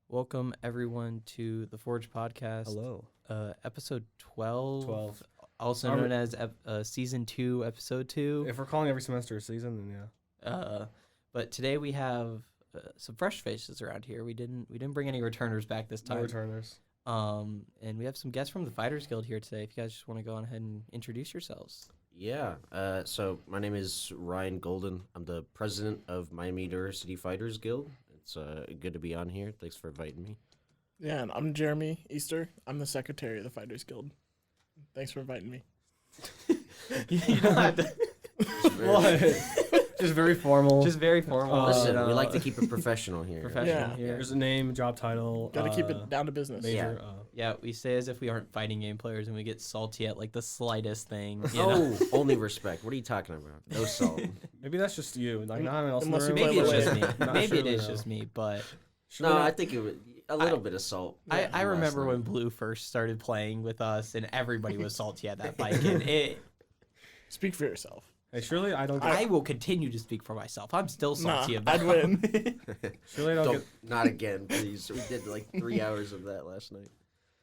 Welcome everyone to the Forge Podcast. Hello. Episode 12. 12. Also known as Season 2, Episode 2. If we're calling every semester a season, then yeah. But today we have some fresh faces around here. We didn't bring any returners back this time. No returners. And we have some guests from the Fighters Guild here today. If you guys just want to go on ahead and introduce yourselves. Yeah. So my name is Ryan Golden. I'm the president of Miami University Fighters Guild. It's good to be on here. Thanks for inviting me. Yeah, and I'm Jeremy Easter. I'm the secretary of the Fighters Guild. Thanks for inviting me. You don't have to. Just very formal. Just very formal. Listen, we like to keep it professional here. Professional Yeah. here. There's a name, job title. Got to keep it down to business. Major. Yeah, we say as if we aren't fighting game players and we get salty at like the slightest thing. You know? Oh, only respect. What are you talking about? No salt. Maybe that's just you. Like, not anyone else in the Unless you room. Maybe it's Play just me. Not Maybe sure it we is know. just me, but Sure No, not. I think it was a little bit of salt. I last remember night. when Blue first started playing with us and everybody was salty at that fight. And Speak for yourself. Hey, surely I don't get. I will continue to speak for myself. I'm still salty Nah, about I'd win. it. Surely I don't Don't, get. not again, please. We did like 3 hours of that last night.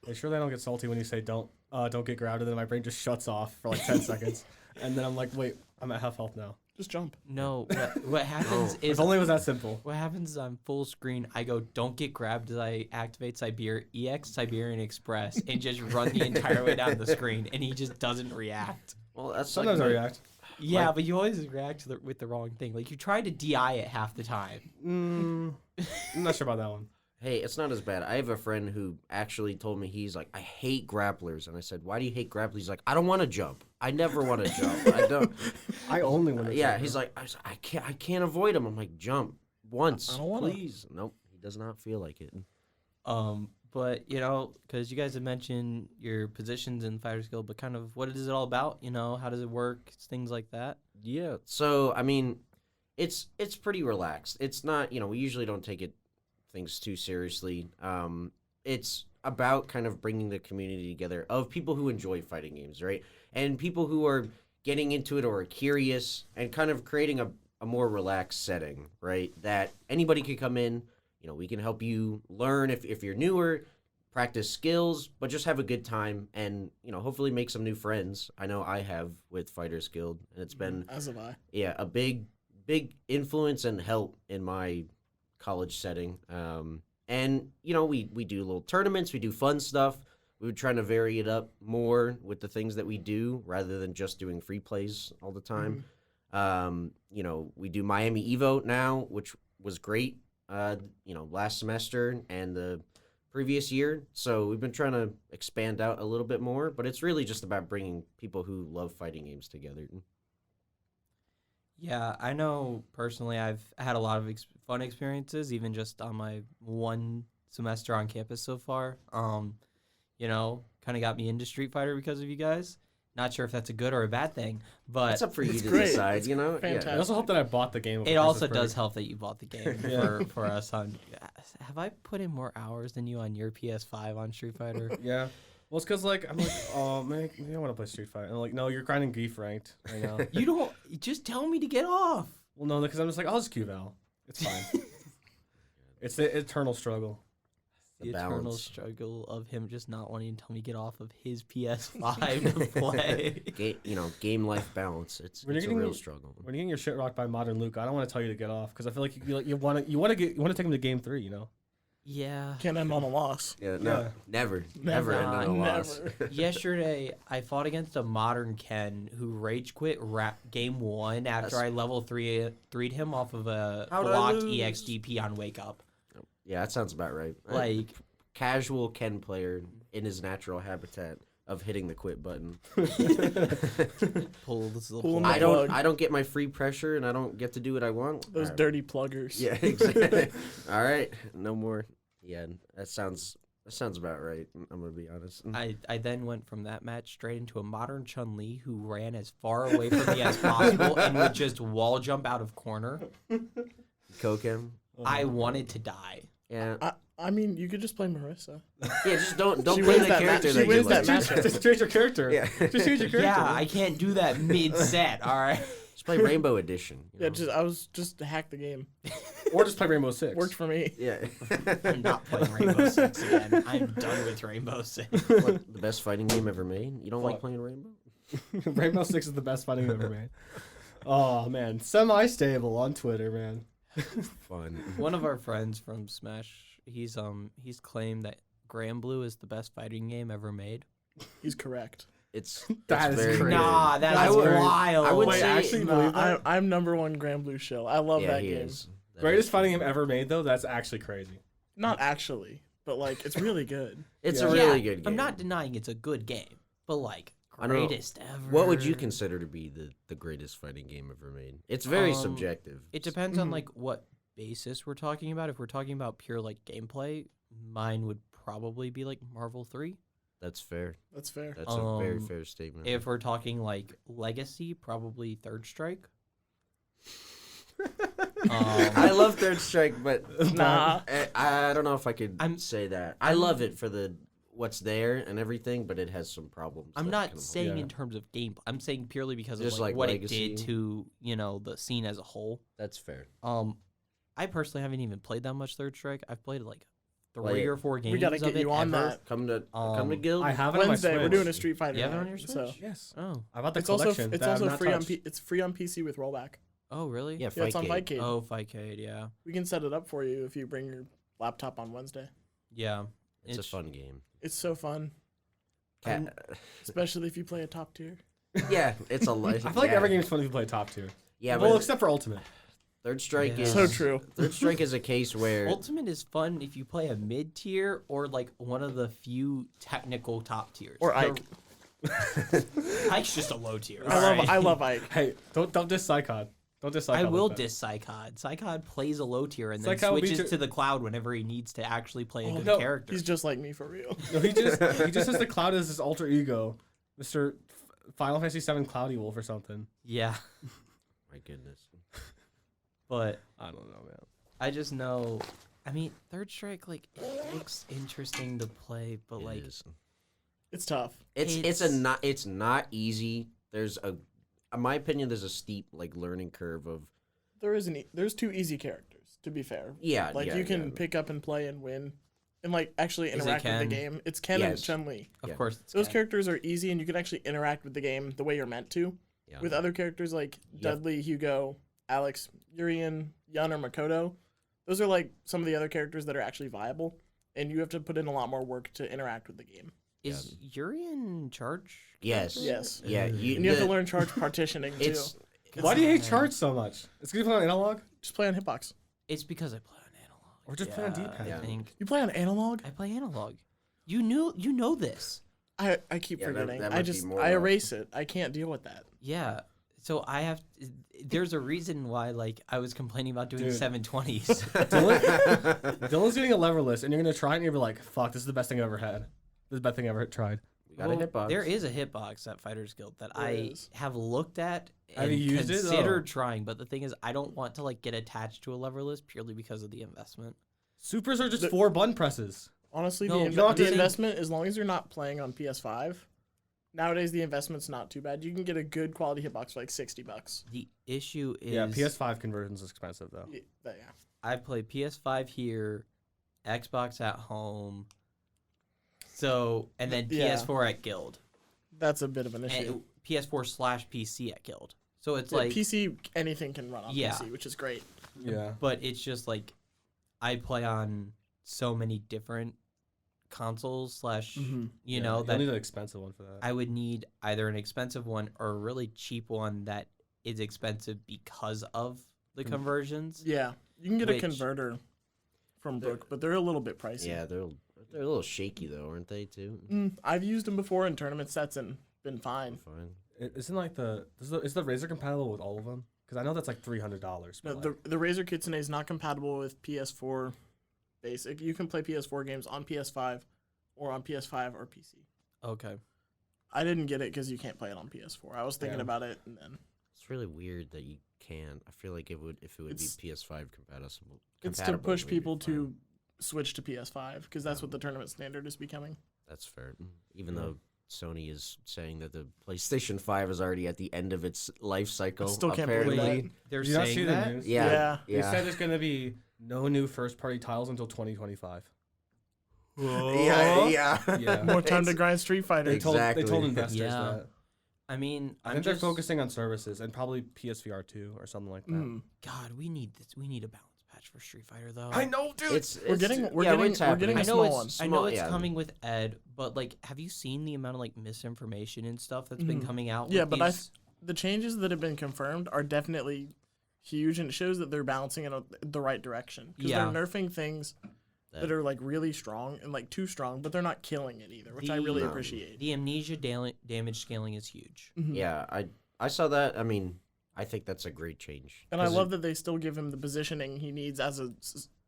Hey, surely I don't get salty when you say don't get grounded, and then my brain just shuts off for like 10 seconds, and then I'm like, wait, I'm at half health now. Just jump. No, what happens is If only it was that simple. what happens is I'm full screen. I go, don't get grabbed as I activate Siberian Express and just run the entire way down the screen, and he just doesn't react. Well, that's Sometimes I like react. Yeah, Like- but you always react with the wrong thing. Like you try to DI it half the time. I'm not sure about that one. Hey, it's not as bad. I have a friend who actually told me he's like, I hate grapplers. And I said, why do you hate grapplers? He's like, I don't want to jump. I never want to jump. I don't. I only want to. Yeah, he's like, I can't avoid him. I'm like, jump once, I don't wanna. please. Nope, he does not feel like it. But you know, because you guys have mentioned your positions in Fighters Guild, but kind of what is it all about? You know, how does it work? Things like that. Yeah. So I mean, it's pretty relaxed. It's not, we usually don't take things too seriously. It's about kind of bringing the community together of people who enjoy fighting games, right? And people who are getting into it or are curious and kind of creating a more relaxed setting, right? That anybody can come in, we can help you learn if you're newer, practice skills, but just have a good time and, hopefully make some new friends. I know I have with Fighters Guild, and it's been, As have I. yeah, a big influence and help in my college setting. And we do little tournaments, we do fun stuff. We were trying to vary it up more with the things that we do rather than just doing free plays all the time. We do Miami Evo now, which was great, last semester and the previous year. So we've been trying to expand out a little bit more, but it's really just about bringing people who love fighting games together. Yeah, I know personally I've had a lot of fun experiences, even just on my one semester on campus so far. Kind of got me into Street Fighter because of you guys. Not sure if that's a good or a bad thing, but That's up for you It's to great. decide, Fantastic. I also hope that I bought the game. it also does help that you bought the game Yeah. for us. Have I put in more hours than you on your PS5 on Street Fighter? Yeah. Well, it's because, I'm like, oh, man, I want to play Street Fighter. And I'm like, no, you're grinding Geef ranked right now. You don't just tell me to get off. Well, no, because I'm just like, I'll just Q-Val. It's fine. It's the eternal struggle. The The eternal balance. struggle of him just not wanting to tell me to get off of his PS5 to play. Game life balance. It's When a you're getting- real struggle. When you're getting your shit rocked by Modern Luke, I don't want to tell you to get off because I feel like you want to take him to game 3. Yeah. Can't end on a loss. Yeah, Yeah. never Never. end on a loss. Never. Yesterday, I fought against a modern Ken who rage quit game 1 after I level 3'd him off of a How'd I blocked lose? EXDP on Wake Up. Yeah, that sounds about right. Like, Casual Ken player in his natural habitat of hitting the quit button. pull this little Pulling pull. the plug. I don't get my free pressure and I don't get to do what I want. Those All right. dirty pluggers. Yeah, exactly. All right, no more. Yeah, that sounds about right. I'm gonna be honest. I then went from that match straight into a modern Chun-Li who ran as far away from me as possible and would just wall jump out of corner. Coke him. I wanted to die. Yeah, I mean, you could just play Marissa. yeah. Just don't She play wins the that character match. that She wins you that like. match. Just change your character. Yeah. Just change your character. Yeah, I can't do that mid-set, all right? Just play Rainbow Edition. Yeah, I was just to hack the game. Or just play Rainbow Six. Worked for me. Yeah. I'm not playing Rainbow Six again. I'm done with Rainbow Six. What, the best fighting game ever made? You don't like Fuck. playing Rainbow? Rainbow Six is the best fighting game ever made. Oh man, semi-stable on Twitter, man. Fun. One of our friends from Smash, he's claimed that Granblue is the best fighting game ever made. He's correct. It's That it's is very crazy. Nah, That's that's very- wild. I would Wait, say actually No, believe that? I'm number one Grand Blue shill. I love yeah, that he game. is. That Greatest is fighting true. game ever made, though. That's actually crazy. Not actually, but like it's really good. It's Yeah. a really good game. I'm not denying it's a good game, but like I don't know. greatest ever. What would you consider to be the greatest fighting game ever made? It's very Um, subjective. It depends on Mhm. like what basis we're talking about. If we're talking about pure like gameplay, mine would probably be like Marvel 3. That's fair. That's fair. That's a very Um, fair statement. If we're talking like legacy, probably Third Strike. I love Third Strike, but Nah. I don't know if I could I'm- say that. I love it for the what's there and everything, but it has some problems. I'm that not kind of- saying Yeah. in terms of gameplay. I'm saying purely because Just of like what legacy. it did to the scene as a whole. That's fair. I personally haven't even played that much Third Strike. I've played like Play 3 it. or 4 games. We gotta of get it you on ever. that. Come to Guild. I have it on my Wednesday, we're Switch. doing a Street Fighter. You have it on night, your so- Switch? Yes. Oh, I bought the It's also collection. it's that I've also not free on touched. it's free on PC with rollback. oh really? Yeah, Yeah, it's on Fightcade. Fightcade. Oh, Fightcade, yeah, We can set it up for you if you bring your laptop on Wednesday. yeah. It's a fun game. It's so fun, especially if you play a top tier. Yeah, it's a life. I feel like every game's fun if you play top tier. Yeah, Well, but except for Ultimate. Third Strike Yeah. is So true. Third Strike is a case where Ultimate is fun if you play a mid tier or like one of the few technical top tiers. Or Ike. Ike's just a low tier. I love Ike. Hey, don't diss Psychod. Don't diss Psychod. I will like that. diss Psychod. Psychod plays a low tier and then Psychod will beat switches your- to the cloud whenever he needs to actually play a Oh, good no, character. He's just like me for real. No, he just has the Cloud as his alter ego, Mr. Final Fantasy VII Cloudy Wolf or something. Yeah, my goodness. but I don't know, man. I just know. I mean, Third Strike like it looks interesting to play, but It like is. It's tough. It's not easy. There's in my opinion, there's a steep like learning curve of There's 2 easy characters, to be fair. yeah. Like yeah, you can yeah. pick up and play and win, and like actually Is it interact with the Ken? game. It's Ken and Yes. Chun-Li. of Yeah. course it's Those Ken. characters are easy, and you can actually interact with the game the way you're meant to. Yeah. With other characters like Yep. Dudley, Hugo, Alex, Urian, Yun, or Makoto, those are like some of the other characters that are actually viable, and you have to put in a lot more work to interact with the game. Is Yuri in charge? Yes. Yes. Yeah. And you have to learn charge partitioning too. It's Why do you hate God. charge so much? It's good to play on analog, Just play on hitbox. It's because I play on analog. or just play on D-pad. I Yeah. think You play on analog? I play analog. You know this. I keep Yeah, that- forgetting. that I might be just more I of- erase it. I can't deal with that. Yeah. So I have. There's a reason why like I was complaining about doing Dude. 720s. Dylan's getting a leverless, and you're gonna try it, and you're like, "Fuck, this is the best thing I've ever had. This is the best thing I ever tried." we got Well, a hitbox. There is a hitbox at Fighters Guild that There I is. have looked at Have and you used it? considered Oh. trying, but the thing is, I don't want to like get attached to a leverless purely because of the investment. Supers are just The- 4 button presses. Honestly, No, the, you don't have the to say- investment, as long as you're not playing on PS5, nowadays the investment's not too bad. You can get a good quality hitbox for like $60. The issue is, Yeah, PS5 conversions is expensive though. Yeah. I play PS5 here, Xbox at home, so and then Yeah. PS4 at Guild, That's a bit of an issue. and PS4/PC at Guild. So it's Yeah, like, PC, anything can run on Yeah. PC, which is great. Yeah. but it's just like I play on so many different consoles slash you know you'll that need an expensive one for that. I would need either an expensive one or a really cheap one that is expensive because of the conversions. Yeah, you can get Which- a converter from They're- Brook, but they're a little bit pricey. Yeah, they're a little shaky though, aren't they too? I've used them before in tournament sets and been fine. Fine. Isn't like is the Razer compatible with all of them? Because I know that's like $300. No, But the Razer Kitsune is not compatible with PS4 basic. You can play PS4 games on PS5 or on PS5 or PC. Okay. I didn't get it because you can't play it on PS4. I was thinking Yeah. about it, and then It's really weird that you can't. I feel like if it would It's- be PS5 compatible. it's to compatible, push it would be people to fine. switch to PS5 because that's what the tournament standard is becoming. That's fair. Even though Sony is saying that the PlayStation 5 is already at the end of its life cycle. Still can't believe apparently. that. They're Did you not see saying the that. news? Yeah, They said there's gonna be no new first-party titles until 2025. yeah, yeah. Yeah. More time to It's- grind Street Fighter. They told Exactly. investors Yeah. that. I mean, I I'm think just they're focusing on services and probably PSVR 2 or something like that. God, we need this. We need a balance patch for Street Fighter, though. I know, dude. We're getting it's we're happening. getting I a know small it's one. I know it's yeah. coming with Ed, but like, have you seen the amount of like misinformation and stuff that's been coming out? Yeah, with but these? the changes that have been confirmed are definitely huge, and it shows that they're balancing in the right direction. Because Yeah. they're nerfing things that are like really strong and like too strong, but they're not killing it either, which I really No. appreciate. The amnesia damage scaling is huge. Yeah, I saw that. I mean, I think that's a great change. And I love that they still give him the positioning he needs as a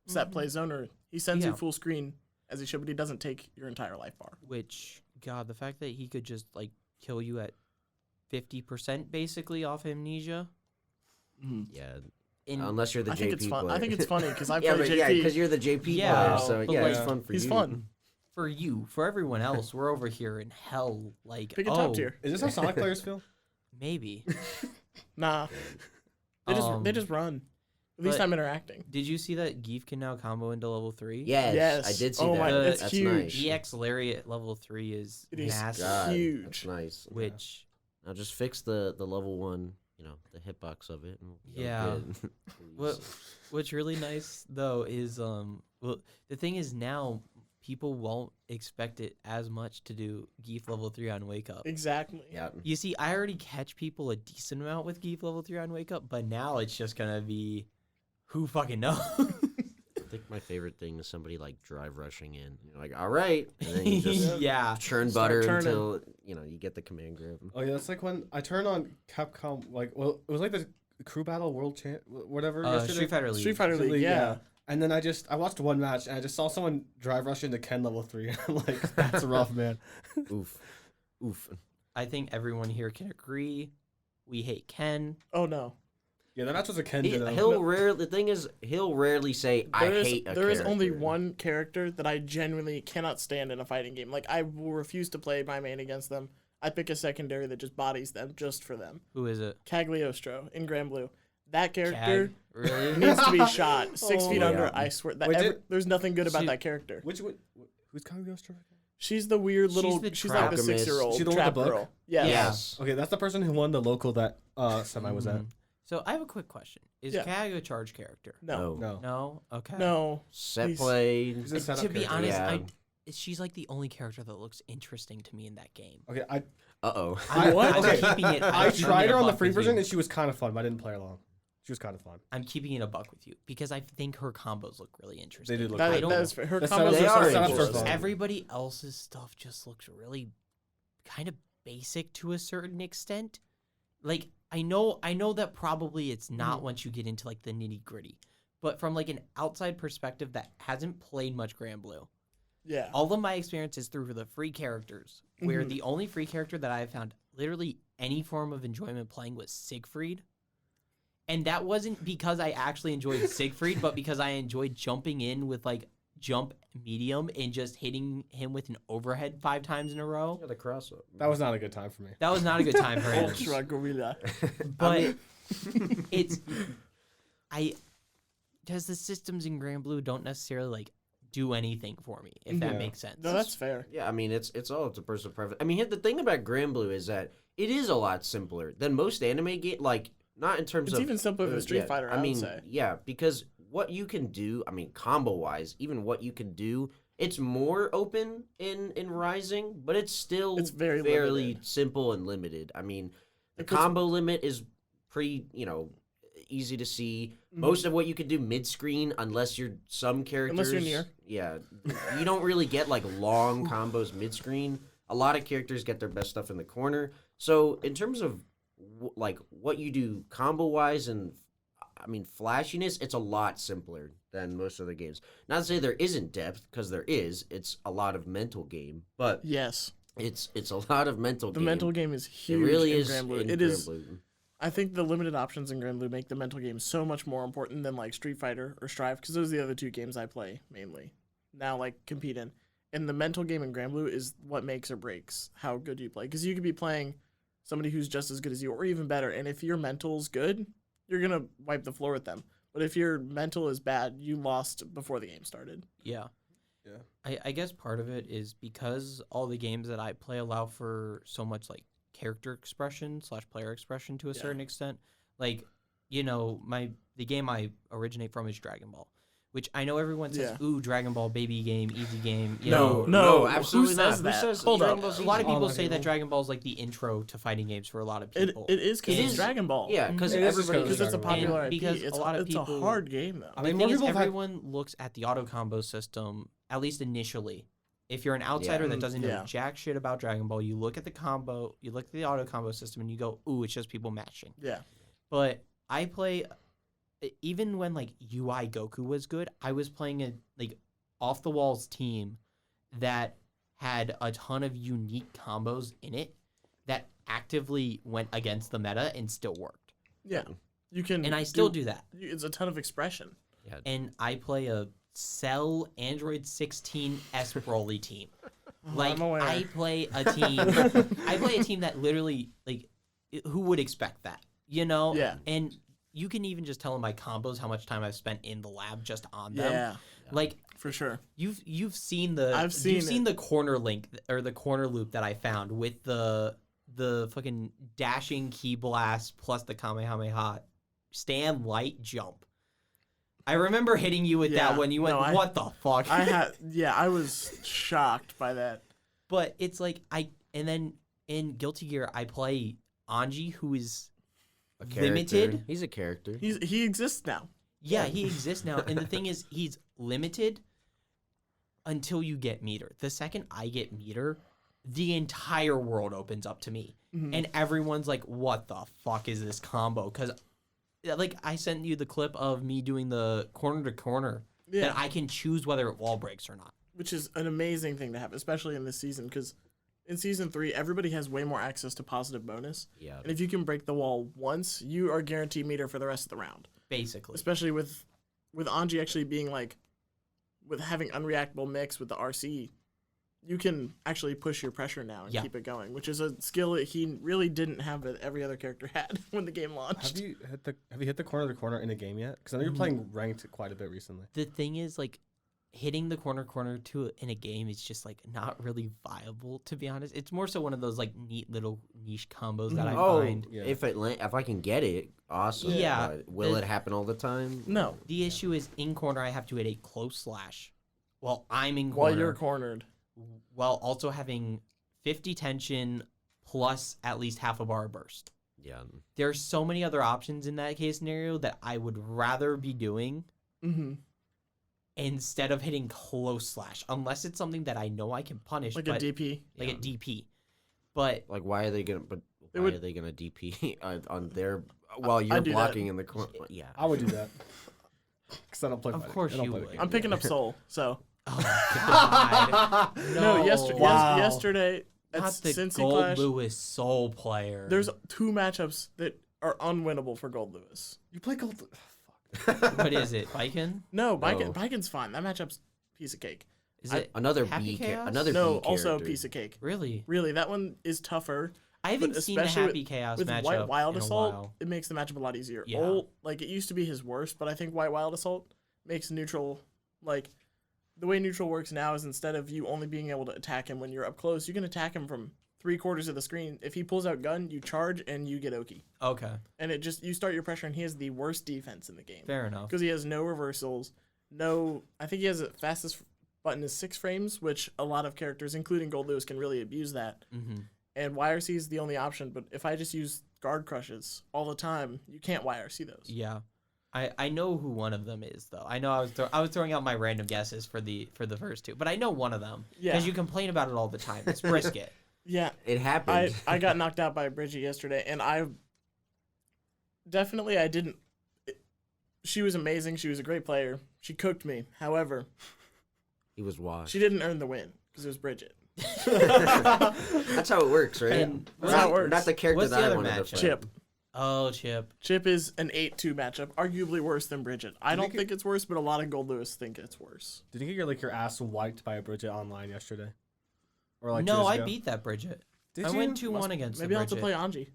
set play zoner. He sends you Yeah. full screen as he should, but he doesn't take your entire life bar. Which, God, the fact that he could just like kill you at 50% basically off amnesia. Yeah, In, unless you're the I JP think it's fun. player. I think it's funny because I yeah, play but JP. because you're the JP Yeah, player, so but, yeah, like, it's fun for He's you. fun. for you, for everyone else, we're over here in hell. Like, Pick a oh, top tier. Is this how Sonic players feel? maybe. Nah, they just run. At least but- I'm interacting. Did you see that Geef can now combo into level 3? Yes, Yes. I did see Oh that. my- it's That's huge. Nice. EX Lariat level 3 is It is massive. God, huge. That's nice. Which, Now just fix the level 1, the hitbox of it. And we'll be Yeah. good. what, Please. what's really nice though is well, the thing is now people won't expect it as much to do Geef level 3 on Wake Up. Exactly. Yeah. You see, I already catch people a decent amount with Geef level 3 on Wake Up, but now it's just gonna be who fucking knows. I think my favorite thing is somebody like drive rushing in. You're like, all right, and then you just yeah. churn Start butter turning. until you get the command grab. Oh yeah, it's like when I turned on Capcom, it was like the Crew Battle World Champ, whatever. yesterday. Street Fighter League. Street Fighter League, yeah. And then I watched one match and I just saw someone drive rush into Ken level 3. I'm like, that's rough, man. Oof, oof. I think everyone here can agree. We hate Ken. Oh no. Yeah, that match was a Ken. The thing is, he'll rarely say, I hate a There is only character." one character that I genuinely cannot stand in a fighting game. Like I will refuse to play my main against them. I pick a secondary that just bodies them just for them. Who is it? Cagliostro in Grand Blue. That character Cag? Really? needs to be shot 6 feet Oh, under. yeah. I swear that Wait, there's nothing good about She- that character. Who's Cagliostro? She's the weird little. the She's like the Alchemist. 6-year-old She the one with trap the book? girl. Yes. Yes. Okay, that's the person who won the local that Semi was at. Mhm. So I have a quick question. Is Yeah. Cag a charge character? No. No. No? Okay. No. Set He's- play. She's a To setup be character. honest, Yeah. she's like the only character that looks interesting to me in that game. Okay, Uh-oh. I'm Okay. keeping it. I I'm keeping tried it her a on the buck free with you. version and she was kind of fun, but I didn't play her long. She was kind of fun. I'm keeping it a buck with you because I think her combos look really interesting. They did look That, I good. don't- that is her The combos setups They are are so interesting. ridiculous. fun. Everybody else's stuff just looks really kind of basic to a certain extent. Like I know that probably it's not once you get into like the nitty gritty, but from like an outside perspective that hasn't played much Grand Blue, Yeah. all of my experience is through the free characters, where the only free character that I have found literally any form of enjoyment playing was Siegfried. And that wasn't because I actually enjoyed Siegfried, but because I enjoyed jumping in with like jump medium and just hitting him with an overhead 5 times in a row. The cross up. That was not a good time for me. That was not a good time for him. Ultra gorilla. But it's because the systems in Grand Blue don't necessarily like do anything for me, if that Yeah. makes sense. No, that's fair. Yeah, I mean, it's all up to personal preference. I mean, the thing about Grand Blue is that it is a lot simpler than most anime game. Like, not in terms It's of even simpler than Street yeah, Fighter, I I would mean, say. yeah, because what you can do, I mean, combo wise, even what you can do, it's more open in Rising, but it's still It's very fairly limited. simple and limited. I mean, the It puts- combo limit is pretty, easy to see. Most of what you can do mid screen, unless you're some characters. Unless you're near. Yeah, you don't really get like long combos mid screen. A lot of characters get their best stuff in the corner. So in terms of like what you do combo wise and I mean flashiness, it's a lot simpler than most other games. Not to say there isn't depth, because there is. It's a lot of mental game, but Yes. it's a lot of mental The game. mental game is It huge really in is. Grand Blue. in It Grand is. Blue. I think the limited options in Grand Blue make the mental game so much more important than like Street Fighter or Strive, because those are the other two games I play mainly now, like compete in. And the mental game in Granblue is what makes or breaks how good you play. Because you could be playing somebody who's just as good as you or even better. And if your mental's good, you're going to wipe the floor with them. But if your mental is bad, you lost before the game started. Yeah. Yeah. I guess part of it is because all the games that I play allow for so much like character expression / player expression to a certain extent. Like, you know, the game I originate from is Dragon Ball, which I know everyone says, ooh, Dragon Ball, baby game, easy game. You know, No, absolutely Who not. says that? Who says Hold Dragon up. Ball's a lot of easy? people All say people. that Dragon Ball is like the intro to fighting games for a lot of It people. is because It it's is. Dragon Ball. Yeah, because It is just everybody. Because it's a Dragon Ball. popular And IP. because It's a lot of it's people- a hard game, though. I The mean, thing more is, people have had- everyone looks at the auto combo system, at least initially. If you're an outsider that doesn't know Yeah. jack shit about Dragon Ball, you look at the combo, you look at the auto combo system, and you go, ooh, it's just people mashing. Yeah. But I play, even when like UI Goku was good, I was playing a like off the walls team that had a ton of unique combos in it that actively went against the meta and still worked. Yeah. You can. And I still do that. It's a ton of expression. And I play a Cell Android 16 S Broly team. Like I'm aware. I play a team that literally like who would expect that? You know? Yeah. And you can even just tell in my combos how much time I've spent in the lab just on them. Yeah. Like For sure. you've seen the I've seen you've seen it. the corner link or the corner loop that I found with the fucking dashing key blast plus the Kamehameha stand light jump. I remember hitting you with that Yeah. when you went, No, what the fuck? I was shocked by that. But it's like and then in Guilty Gear I play Anji, who is A character. limited. He's a character. He exists now. Yeah, he exists now. And the thing is, he's limited until you get meter. The second I get meter, the entire world opens up to me. Mhm. And everyone's like, what the fuck is this combo? Because, like, I sent you the clip of me doing the corner to corner Yeah. that I can choose whether it wall breaks or not. Which is an amazing thing to have, especially in this season, because in Season 3, everybody has way more access to positive bonus. Yeah. And if you can break the wall once, you are guaranteed meter for the rest of the round. Basically. Especially with Anji actually being like, with having unreactable mix with the RC, you can actually push your pressure now and Yeah. keep it going, which is a skill that he really didn't have that every other character had when the game launched. Have you hit the corner to corner in a game yet? Because I know you're playing ranked quite a bit recently. The thing is, like, hitting the corner to in a game is just like not really viable, to be honest. It's more so one of those like neat little niche combos that I find. Yeah. if I can get it, awesome. Yeah. But will it happen all the time? No, The issue is in corner I have to hit a close slash while I'm in corner, while you're cornered. while also having 50 tension plus at least half a bar burst. Yeah. There's so many other options in that case scenario that I would rather be doing Mm-hmm. instead of hitting close slash, unless it's something that I know I can punish, Like but, a DP. like Yeah. a DP. But Like, why are they gonna? But It why would- are they gonna DP on their while you're do that. blocking in the corner? Yeah. I would do that. Because I don't play Of fighting. course I don't you play the would. game. I'm picking up Soul, so. oh god, No, Wow. yesterday at not the Cincy Gold Clash, Lewis Soul player. there's 2 matchups that are unwinnable for Gold Lewis. You play gold. what is it, Viking? No, No. Viken's fine. That matchup's a piece of cake. Is it Another Happy B. Chaos? Another No, B also a character. piece of cake. really? Really, that one is tougher. I haven't But seen the especially Happy Chaos With matchup White Wild in a Assault, while. it makes the matchup a lot easier. Yeah. Like, it used to be his worst, but I think White Wild Assault makes neutral, like, the way neutral works now is instead of you only being able to attack him when you're up close, you can attack him from 3/4 of the screen. If he pulls out gun, you charge and you get Oki. Okay, And it just, you start your pressure, and he has the worst defense in the game. fair enough. Because he has no reversals, I think he has the fastest button is 6 frames, which a lot of characters, including Gold Lewis, can really abuse that. hmm And YRC is the only option, but if I just use guard crushes all the time, you can't YRC those. Yeah, I know who one of them is though. I know I was throwing out my random guesses for the first 2, but I know one of them Yeah. because you complain about it all the time. It's Brisket. Yeah, It happened. I got knocked out by Bridget yesterday, and I didn't. She was amazing. She was a great player. She cooked me. However, He was washed. she didn't earn the win because it was Bridget. That's how it works, right? And That's how it works. Not the character What's that the I other wanted to matchup? play. Chip. Oh, Chip. Chip is an 8-2 matchup, arguably worse than Bridget. I don't think it's worse, but a lot of Gold Lewis think it's worse. Did you get your ass wiped by a Bridget online yesterday? Or like No, 2 days I ago? beat that Bridget. Did I you? went 2-1 against Maybe the I'll have to Bridget. play Anji.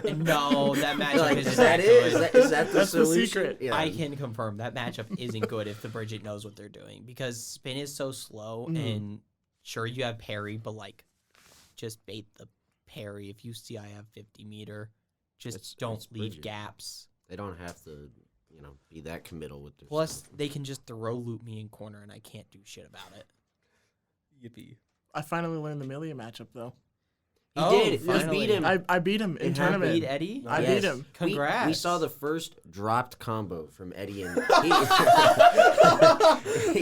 Yeah. No, that matchup Like, isn't is that that it? good. Is that the That's the solution? secret. Yeah. I can confirm that matchup isn't good if the Bridget knows what they're doing because spin is so slow and sure you have parry, but like just bait the parry. If you see I have 50 meter, just don't it's leave Bridget. gaps. They don't have to, be that committal with their Plus, stuff. they can just throw loop me in corner and I can't do shit about it. Yippee. I finally learned the Melia matchup, though. He Oh, did. You finally. beat him. I beat him in It tournament. Beat Eddie? I Yes. beat him. We- Congrats. We saw the first dropped combo from Eddie and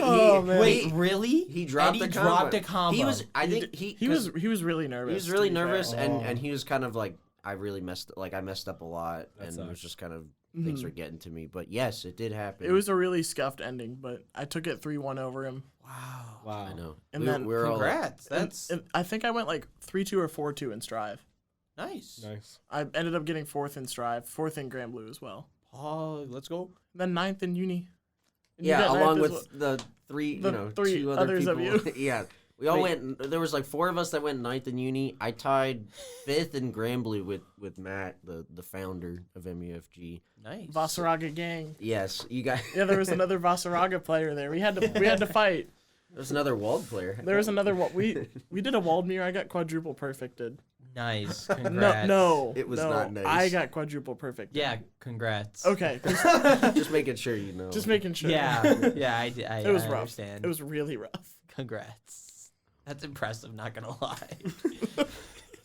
Oh, man. Wait, really? he dropped Eddie the combo. dropped a combo. He was. I think He was really nervous. He was to really be fair. nervous, and Oh. he was kind of like, I messed up a lot, That and it was sucks. just kind of things were getting to me. But yes, it did happen. It was a really scuffed ending, but I took it 3-1 over him. Wow. Wow. I know. And we, then- we're all Congrats. That's And I think I went like 3-2 or 4-2 in Strive. nice. Nice. I ended up getting 4th in Strive, 4th in Grand Blue as well. Oh, let's go. Then 9th in Uni. And you yeah, got along 9th as with well. the three, The three two other others people. of you. Yeah, we all Wait. went. There was like 4 of us that went 9th in uni. I tied 5th in Grand Blue with Matt, the founder of MUFG. Nice. Vasaraga gang. Yes, you guys. Yeah, there was another Vasaraga player there. We had to fight. There's another Wald player. There was another one. We did a Waldmere. I got quadruple perfected. Nice. No, Congrats. no, It was no. not nice. I got quadruple perfected. Yeah, congrats. Okay, Just making sure you know. just making sure. Yeah, yeah, I It was I rough. understand. It was really rough. Congrats. That's impressive, not gonna lie.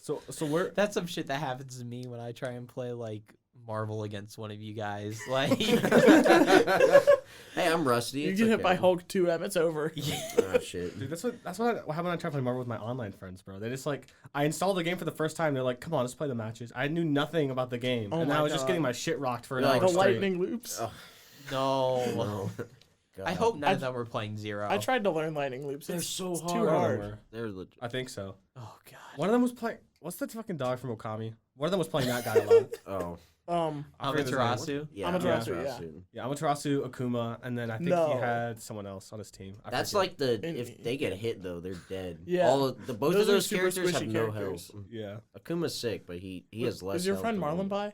So we're That's some shit that happens to me when I try and play like Marvel against one of you guys. Like Hey, I'm rusty. You It's get hit by okay. Hulk 2M, it's over. Oh shit. dude, that's what happened when I tried playing Marvel with my online friends, bro. They just I installed the game for the first time. They're like, "Come on, let's play the matches." I knew nothing about the game, Oh and my I was just God. getting my shit rocked for an You're hour like, The straight. lightning loops. Oh, no. no. I God. hope none of them were playing Zero. I tried to learn lightning loops. They're It's so it's hard. too hard. They're legit. I think so. Oh god. One of them was playing. What's the fucking dog from Okami? One of them was playing that guy a lot. Oh. I forget his name. Amaterasu. Yeah. Amaterasu, Amaterasu. Yeah, Amaterasu, Akuma, and then I think No. he had someone else on his team. I That's forget. like the And- if they get hit though, they're dead. Yeah. All of the both Those of are those super characters have squishy no characters. health. Yeah. Akuma's sick, but he has less. Is your health friend than Marlon him. by?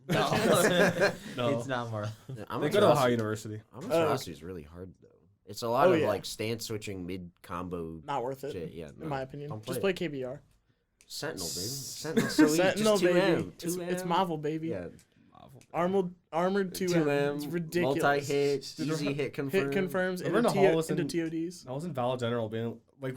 No. No. It's not more. They go to Ohio University. Amaterasu is really hard though. It's a lot Oh, of yeah. like stance switching mid combo Not worth it, shit. Yeah, no. in my opinion. Don't Just play play KBR. Sentinel, baby. Sentinel's so easy. Sentinel, Just 2M. baby. 2M. It's Marvel, baby. Yeah. Armored 2M. It's ridiculous. Multi-hit, Dude, easy hit confirm. Hit confirms Remember into, in the hall was into in- TODs. I was in Valor General being like,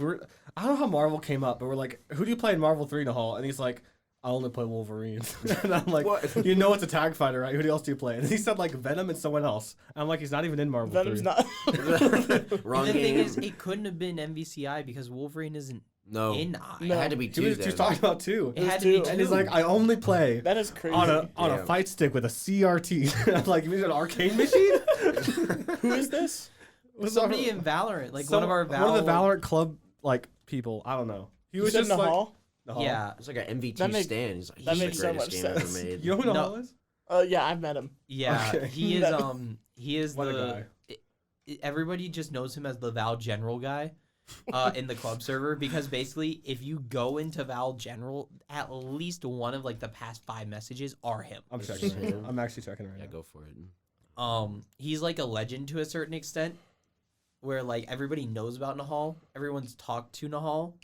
I don't know how Marvel came up, but we're like, who do you play in Marvel 3 in the hall? And he's like, I only play Wolverines. And I'm like, What? you know it's a tag fighter, right? Who else do you play? And he said like Venom and someone else. I'm like, he's not even in Marvel Venom's 3. not. Wrong The game. thing is, it couldn't have been MVCI because Wolverine isn't no. in I. It No. had to be He two. was just talking about 2. It had to be two. two. And he's like, I only play That is crazy. on a Yeah. fight stick with a CRT. I'm like, you mean an arcade machine? Who is this? What's somebody up? in Valorant, like Some- one of our one of the Valorant club like people. I don't know. He You was said just in the like, hall? the hall. Yeah, It's like an MV2 That make- stand. He's like, that he's makes the so greatest much game ever sense. made. You know who the No. hall is? Yeah, I've met him. yeah. Okay. He is What a the. Everybody just knows him as the Val General guy, in the club server because basically, if you go into Val General, at least one of like the past 5 messages are him. I'm It's checking. just Right him. now. I'm actually checking right Yeah, now. go for it. He's like a legend to a certain extent, where like everybody knows about Nahal. Everyone's talked to Nahal.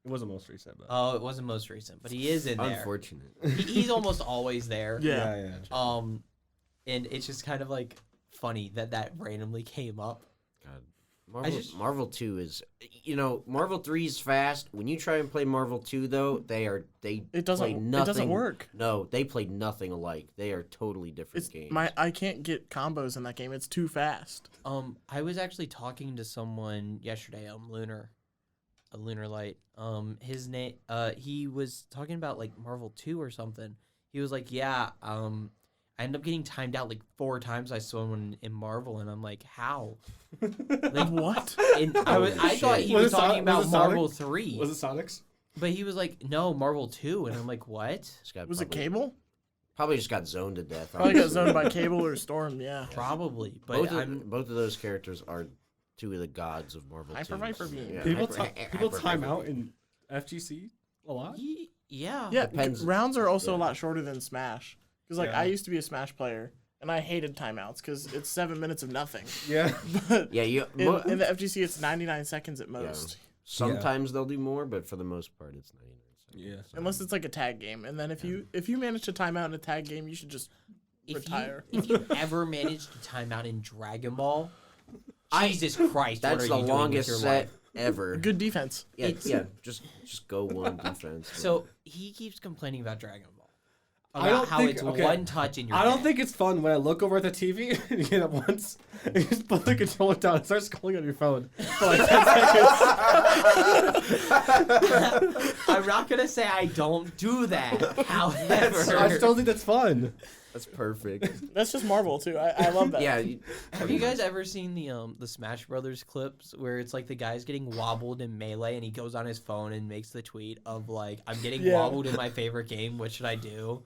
It was the most recent, but Oh, it wasn't most recent, but he is in there. Unfortunate. He's almost always there. Yeah. yeah. And it's just kind of like funny that randomly came up. God. Marvel, just- Marvel 2 is, Marvel 3 is fast. When you try and play Marvel 2, though, they It doesn't. play It nothing. doesn't work. No, they play nothing alike. They are totally different It's games. I can't get combos in that game. It's too fast. I was actually talking to someone yesterday, a Lunar Light. His name, he was talking about like Marvel 2 or something. He was like, yeah, I ended up getting timed out like 4 times. I saw one in Marvel, and I'm like, how? Like what? And I thought he Was was it talking Sonic? about Was it Sonic? Marvel 3. Was it Sonic's? But he was like, no, Marvel 2. And I'm like, what? This guy Was it probably- Cable? Probably just got zoned to death. Probably got honestly. zoned by Cable or Storm. Yeah. Probably. But Both of those characters are two of the gods of Marvel. Hyper teams. Viper beam. Yeah, People Hyper time Viper out beam. in FGC a lot. Yeah. Yeah. Depends. Rounds are also a Yeah. lot shorter than Smash. Because like Yeah. I used to be a Smash player and I hated timeouts because it's 7 minutes of nothing. Yeah. But Yeah, in the FGC it's 99 seconds at most. sometimes they'll do more, but for the most part, it's 99 seconds. Yeah. Unless it's like a tag game, and then if you manage to time out in a tag game, you should just retire. If you ever manage to time out in Dragon Ball, Jesus Christ, That's what are the you doing with longest your set life? ever. Good defense. Yeah, It's- yeah. Just go one defense. So he keeps complaining about Dragon Ball. I About don't how think- it's okay. one touch in your I don't head. think it's fun when I look over at the TV and you get it once, and you just put the controller down and start scrolling on your phone for like 10 seconds. I'm not gonna say I don't do that. However, I still think that's fun. That's perfect. That's just Marvel too. I love that. Yeah. have you guys ever seen the Smash Brothers clips where it's like the guy's getting wobbled in Melee and he goes on his phone and makes the tweet of like, I'm getting Yeah. wobbled in my favorite game. What should I do?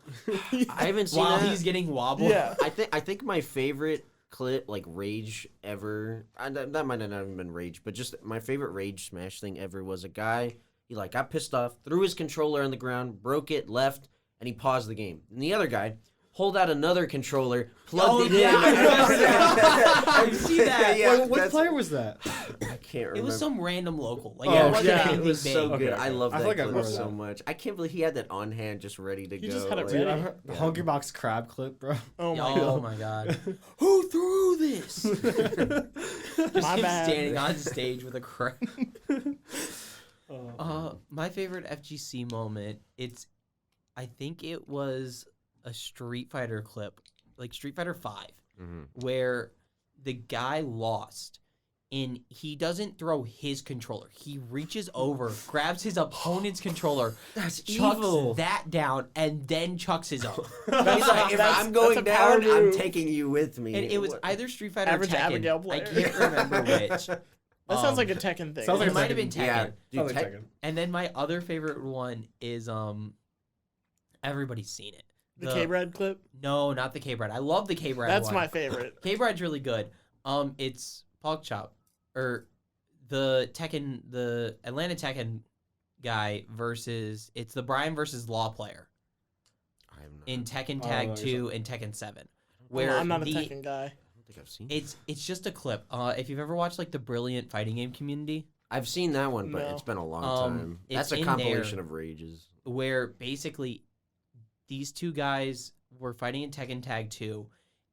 I haven't seen While that. he's getting wobbled. Yeah. I think my favorite clip, like rage ever, that might not have even been rage, but just my favorite rage Smash thing ever was a guy, he like got pissed off, threw his controller on the ground, broke it, left, and he paused the game. And the other guy pulled out another controller, plugged it in. I see that. Yeah, what that's- player was that? I can't remember. It was some random local. Like, Oh, it wasn't yeah, anything It was big. so good. Okay, I love I that feel like I clip remember so that. much. I can't believe he had that on hand just ready to He go. just had it like- ready. Dude, I heard the Yeah. Hungry Box crab clip, bro. Oh my Oh god. my god. Who threw this? Just My him bad. standing on stage with a crowd. Oh, My favorite FGC moment, I think it was a Street Fighter clip, like Street Fighter 5, Mhm. where the guy lost and he doesn't throw his controller. He reaches over, grabs his opponent's controller, That's chucks evil. that down, and then chucks his own. He's like, if That's- I'm going that's a power down, I'm move. taking you with me. And it was What- either Street Fighter Average or Tekken. Abigail I player. can't remember which. That sounds like a Tekken thing. Sounds like it a might have been Tekken. Tekken. Yeah, Sounds dude, like Tek- Tekken. And then my other favorite one is everybody's seen it. the K-Bread clip. No, not the K-Bread. I love the K-Bread That's one. my favorite. K-Bread's really good. It's Pork Chop or the Atlanta Tekken guy versus it's the Brian versus Law player I have not- in Tekken Oh, Tag no, 2 and Tekken 7. I'm Where not a the- Tekken guy. I don't think I've seen. It's just a clip. If you've ever watched like the Brilliant Fighting Game Community, I've seen that one, but No. it's been a long time. it's That's a in compilation there. of rages. where basically these two guys were fighting in Tekken Tag 2,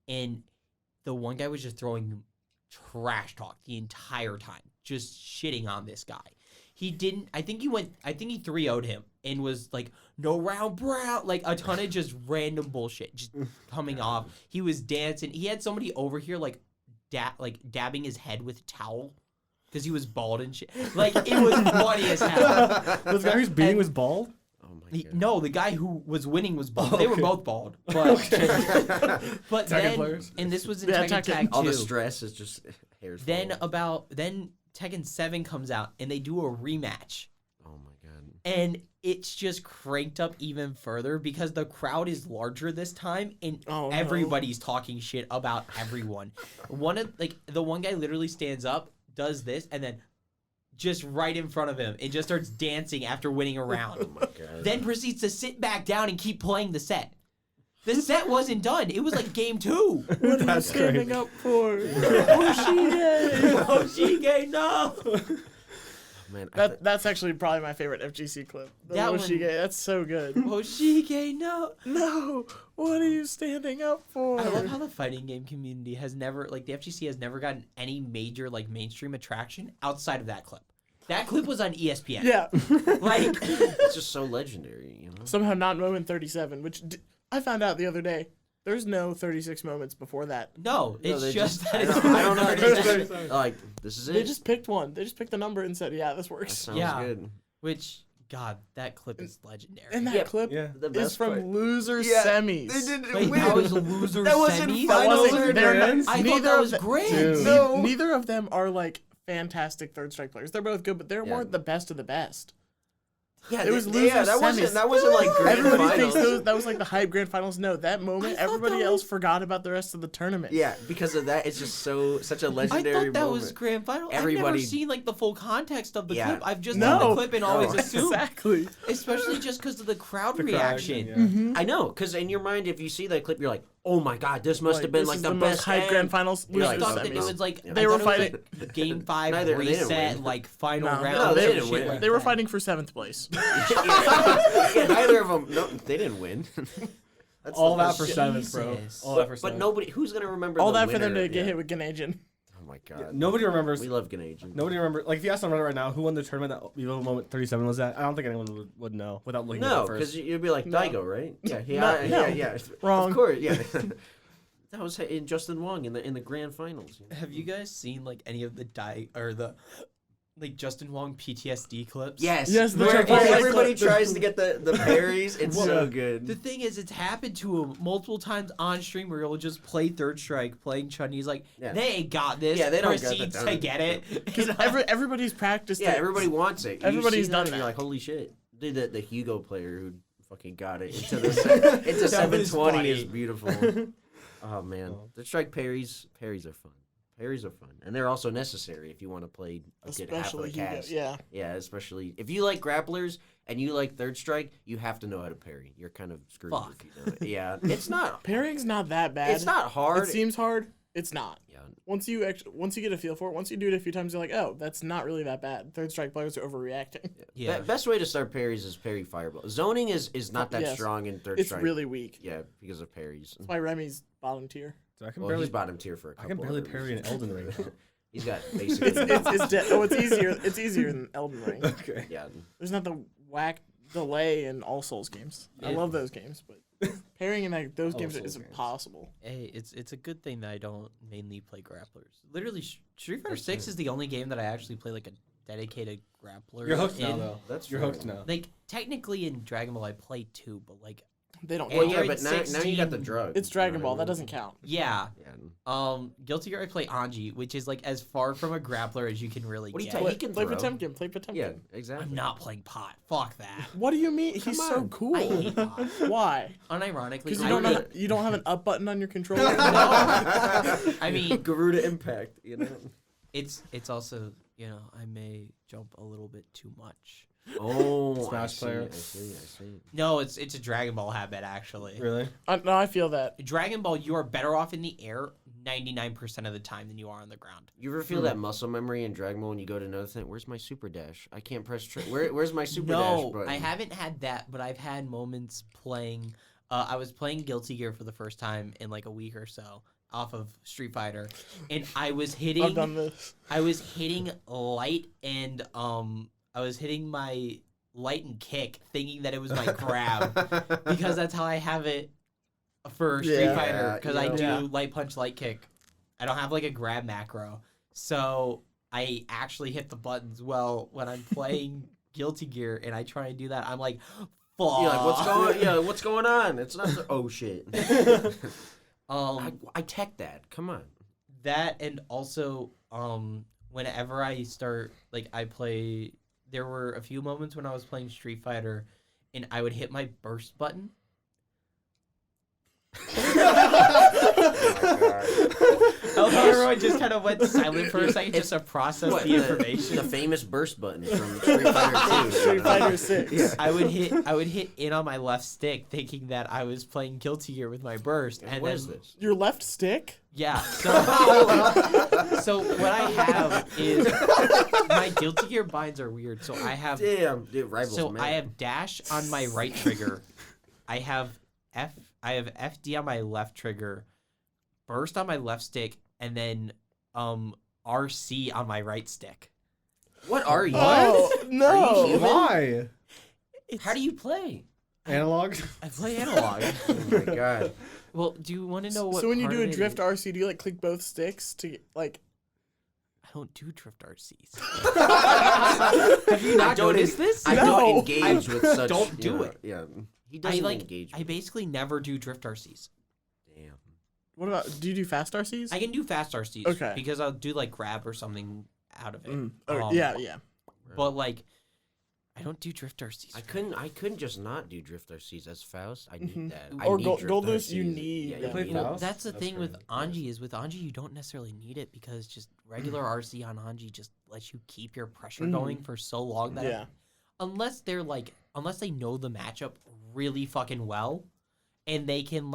and the one guy was just throwing trash talk the entire time, just shitting on this guy. He didn't, I think he 3-0'd him and was like, no round brown, like a ton of just random bullshit just coming off. He was dancing. He had somebody over here like dabbing his head with a towel because he was bald and shit. Like, it was funny as hell. Was the guy who's beating And- was bald? Oh my god. No, the guy who was winning was bald. Oh, They were okay. both bald. But, Tekken but then, players? and this was in Yeah, Tekken Tekken. Tag 2. All the stress is just hairs. Then falling. Tekken 7 comes out and they do a rematch. Oh my god. And it's just cranked up even further because the crowd is larger this time and Oh, no. everybody's talking shit about everyone. The one guy literally stands up, does this, and then just right in front of him and just starts dancing after winning a Oh round. my god. Then proceeds to sit back down and keep playing the set. The set wasn't done. It was like game 2. What are you That's standing great. up for? Hoshige, no! Man, That's actually probably my favorite FGC clip. The That one- Hoshige, that's so good. Hoshige, no! No, what are you standing up for? I love how the fighting game community has never, like, the FGC has never gotten any major, like, mainstream attraction outside of that clip. That clip was on ESPN. Yeah. Like, it's just so legendary, you know. Somehow not moment 37, which I found out the other day. There's no 36 moments before that. no, it's they just that I it's don't know. 36. Like this is it. They just picked one. They just picked the number and said, yeah, this That works. sounds Yeah. good. Which, God, that clip is legendary. And that Yeah, clip Yeah. The is best from part- loser Yeah, semis. They didn't Wait, win. that was loser That wasn't semis? That finals wasn't- or they're not- grands. I thought neither that of was the- great. Dude. No. Neither of them are like fantastic third strike players. They're both good, but they Yeah. weren't the best of the best. Yeah, It was losers that semis. wasn't like grand Everybody thinks finals. that was like the hype grand finals. No, that moment, I thought everybody that else was- forgot about the rest of the tournament. Yeah, because of that, it's just such a I legendary thought that moment. was grand final. I've Everybody- never seen like the full context of the Yeah. clip. I've just No. seen the clip and always No. assumed, Exactly. especially just because of the crowd The crowd reaction. action, I know, because in your mind, if you see that clip, you're like, "Oh my god, this must have been this like is the most best hype grand end." finals. You're I like, losers thought that it semis. was like Yeah. They were I thought it was, fighting- like, game 5 Neither- they didn't reset, win. like final No. round. No, they some didn't shit win. like They were that. fighting for 7th place. Yeah, neither of them. No, they didn't win. That's All the that best for shit. seventh, bro. Jesus. All that for But seventh. nobody, who's gonna remember All the that for them winner? to get Yeah. hit with Ganagin. Oh my god, Nobody remembers. we love Ganagin. Nobody remembers. Like, if you ask someone right now who won the tournament that Evo Moment 37 was at, I don't think anyone would know without looking at No, it first. because you'd be like No. Daigo, right? Yeah, No. yeah. Wrong. Of course, yeah. That was in Justin Wong in the grand finals. Have you guys seen like any of the like Justin Wong PTSD clips? Yes, Yes, the where Chipotle everybody clip. tries to get the parries. It's so The good. thing is, it's happened to him multiple times on stream where he'll just play Third Strike, playing Chun. He's like, Yeah. they ain't got this. Yeah, they don't got that Proceeds down. to get it. Because You know? everybody's practiced Yeah, it. everybody wants it. You Everybody's see done and that. You're like, holy shit. Dude, the Hugo player who fucking got it into the into was 720 is funny. beautiful. Oh man, the strike parries are fun. Parries are fun, and they're also necessary if you want to play a good half of the Especially Hugo. cast. Yeah. Especially if you like grapplers and you like third strike, you have to know how to parry. You're kind of screwed Fuck. if you know it. Yeah, it's not. Parrying's not that bad. It's not hard. It seems hard. It's not. Yeah. Once you get a feel for it, once you do it a few times, you're like, oh, that's not really that bad. Third strike players are overreacting. Yeah. Best way to start parries is parry fireball. Zoning is not that Yes. strong in third It's strike. really weak. Yeah, because of parries. That's why Remy's bottom tier. So I can Well, barely, he's bottom tier for a I couple. can barely of parry an reasons. Elden Ring. He's got basically. It's easier. It's easier than Elden Ring. Okay. Yeah. There's not the whack delay in all Souls games. I Yeah. love those games, but parrying in those All games Souls is games. impossible. Hey, it's a good thing that I don't mainly play grapplers. Literally, Street Fighter 6 is the only game that I actually play like a dedicated grappler. You're hooked now, in. though. That's You're fair. hooked now. Like technically in Dragon Ball I play 2, but like They don't. Well, count. Yeah, Android but now you got the 16. drug. It's Dragon Ball. That doesn't count. yeah. Yeah. Guilty Gear I play Anji, which is like as far from a grappler as you can really What do you get. take? He can Play throw. Potemkin. Play Potemkin. Yeah, exactly. I'm not playing pot. Fuck that. What do you mean? He's so on. cool. I hate pot. Why? Unironically, Because I you don't hate- have you don't have an up button on your controller. I mean, Garuda Impact. You know. it's also, you know, I may jump a little bit too much. Oh, Smash player. I see. No, it's a Dragon Ball habit actually. Really? No, I feel that. Dragon Ball, you are better off in the air 99% of the time than you are on the ground. You ever feel that muscle memory in Dragon Ball when you go to another thing? Where's my super dash? I can't press. Where's my super dash No, button? I haven't had that, but I've had moments playing. I was playing Guilty Gear for the first time in like a week or so off of Street Fighter, and I was I've hitting. done this. I was hitting light and I was hitting my light and kick, thinking that it was my grab because that's how I have it for Street Yeah. Fighter. Because I do Yeah. light punch, light kick. I don't have like a grab macro, so I actually hit the buttons. Well, when I'm playing Guilty Gear and I try and do that, I'm like, fuck. You're like, what's going on? It's not. Oh shit. I tech that. Come on. That and also whenever I start like I play, there were a few moments when I was playing Street Fighter and I would hit my burst button. I love how everyone just kind of went silent for a second just to process What, the information. The famous burst button from Street Fighter 2. Street Fighter 6. Yeah. I would hit in on my left stick thinking that I was playing Guilty Gear with my burst. And What then, is this? Your left stick? Yeah. So, so what I have is my Guilty Gear binds are weird. So I have Damn, dude, rivals. so man. I have dash on my right trigger. I have FD on my left trigger, burst on my left stick, and then RC on my right stick. What are you? Oh, Are no. you human? Why? It's, How do you play? Analog? I play analog? Oh my god. Well, do you want to know what? So when you part do a of it drift is? RC, do you like click both sticks to like? I don't do drift RCs. Have you not noticed this? I No. don't engage with such. Don't do you know, it. Yeah. He I doesn't like. engage. I basically never do drift RCs. Damn. What about? Do you do fast RCs? I can do fast RCs. Okay. Because I'll do like grab or something out of it. Yeah. But like, I don't do Drift RCs. I couldn't just not do Drift RCs as Faust. I need that. I Or need Gold Drift Goldless, you RCs. need. Yeah, You play need Well, it. Faust? that's the That's thing with crazy. Anji is with Anji you don't necessarily need it because just regular RC on Anji just lets you keep your pressure going for so long that Yeah. unless they know the matchup really fucking well and they can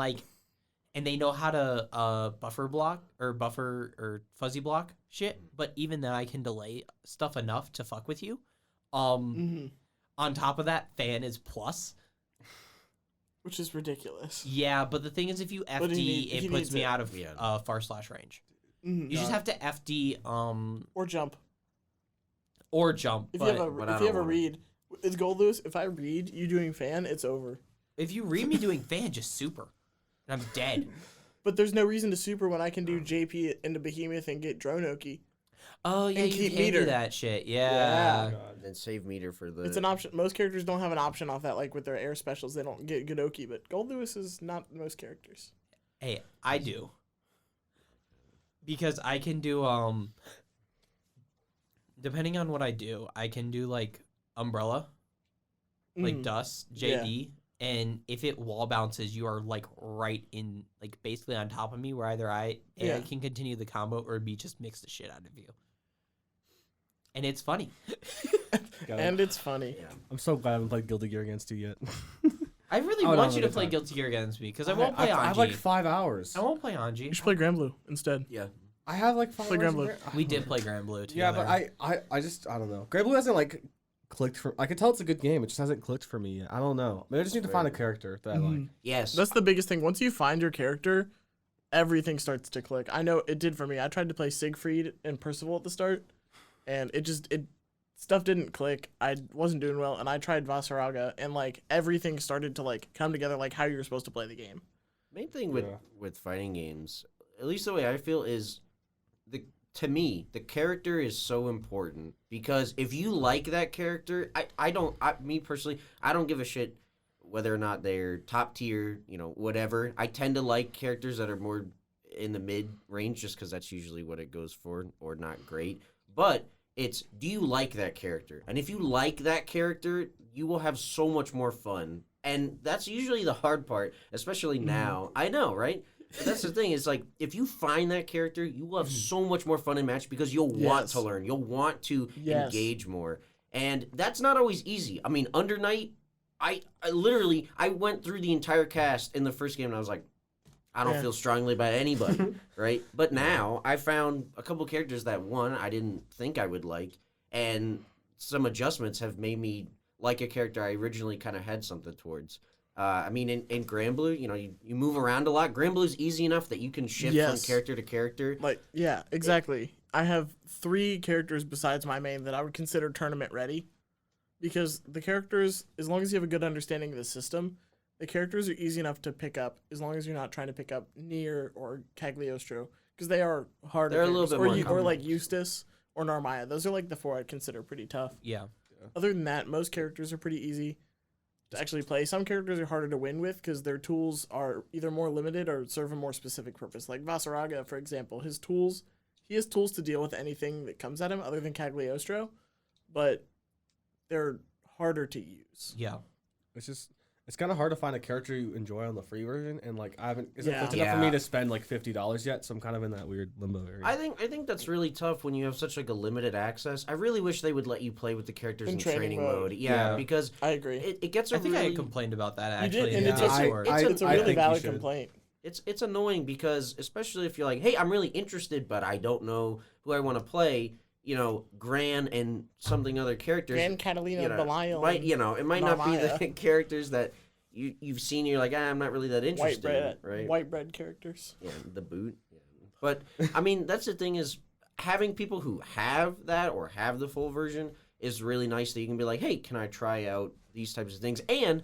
and they know how to buffer block or fuzzy block shit, but even then I can delay stuff enough to fuck with you. On top of that, fan is plus. Which is ridiculous. Yeah, but the thing is, if you FD, he it puts needs me it. out of Yeah. far slash range. Mhm. You just have to FD Or jump. or jump. If But you have a read, it's Goldless. If I read you doing fan, it's over. if you read me doing fan, just super, and I'm dead. But there's no reason to super when I can do JP into Behemoth and get Dronoki. Oh yeah, And you keep can meter. do that shit. Yeah. Yeah. God. Then save meter for the. It's an option. Most characters don't have an option off that, like with their air specials, they don't get Godoki, but Goldless is not most characters. Hey, I do. Because I can do depending on what I do, I can do like umbrella, like Mhm. dust, Yeah. JD, and if it wall bounces, you are like right in like basically on top of me where either I Yeah. can continue the combo or B just mix the shit out of you. And it's funny. God, And it's funny. Yeah. I'm so glad I haven't played Guilty Gear against you yet. I really Oh, no, want no, you to it's play fine. Guilty Gear against me because I won't play I have like Anji. 5 hours. I won't play You Anji. should play Granblue instead. Yeah. I have like 5 Play hours. Granblue. We did play Grand Blue Yeah, together. but I just I don't know. Grey Blue hasn't like clicked for. I can tell it's a good game. It just hasn't clicked for me yet. I don't know. Maybe I just need to find a character that I like. Yes. That's the biggest thing. Once you find your character, everything starts to click. I know it did for me. I tried to play Siegfried and Percival at the start, and it stuff didn't click. I wasn't doing well, and I tried Vasaraga, and like everything started to like come together like how you're supposed to play the game. Main thing with Yeah. with fighting games, at least the way I feel, is to me the character is so important because if you like that character, me personally, I don't give a shit whether or not they're top tier, whatever. I tend to like characters that are more in the mid range just because that's usually what it goes for, or not great. But it's, do you like that character? And if you like that character, you will have so much more fun. And that's usually the hard part, especially now. I know, right? But that's the thing. It's like, if you find that character, you will have so much more fun in match because you'll want Yes. to learn. You'll want to Yes. engage more. And that's not always easy. I mean, Under Night, I literally went through the entire cast in the first game and I was like, I don't Yeah. feel strongly about anybody, right? But now I found a couple characters that, one, I didn't think I would like, and some adjustments have made me like a character I originally kind of had something towards. I mean, in Granblue, you move around a lot. Granblue's easy enough that you can shift Yes. from character to character. Like, yeah, exactly. I have 3 characters besides my main that I would consider tournament ready. Because the characters, as long as you have a good understanding of the system, the characters are easy enough to pick up as long as you're not trying to pick up Nier or Cagliostro. Because they are harder. They're a little characters. bit more Or like complex. Eustace or Narmaya. Those are like the 4 I'd consider pretty tough. Yeah. Other than that, most characters are pretty easy to actually play. Some characters are harder to win with because their tools are either more limited or serve a more specific purpose. Like Vasaraga, for example, he has tools to deal with anything that comes at him other than Cagliostro, but they're harder to use. Yeah. It's kind of hard to find a character you enjoy on the free version, and like I haven't. It's Yeah. enough for Yeah. me to spend like $50 yet, so I'm kind of in that weird limbo area. I think that's really tough when you have such like a limited access. I really wish they would let you play with the characters In in training training mode. mode. Yeah, Yeah. because I agree. it gets a I think I really... had complained about that You actually. did, and in it's, the also, Discord. it's a I really think you valid should. complaint. It's annoying because, especially if you're like, hey, I'm really interested, but I don't know who I want to play. Gran and something other characters. Gran Catalina Belial. Might, it might not be the Narmaya. characters that you've seen. You're like, I'm not really that interested. White bread characters. Yeah, the boot. Yeah. But I mean, that's the thing is having people who have that or have the full version is really nice that you can be like, hey, can I try out these types of things? And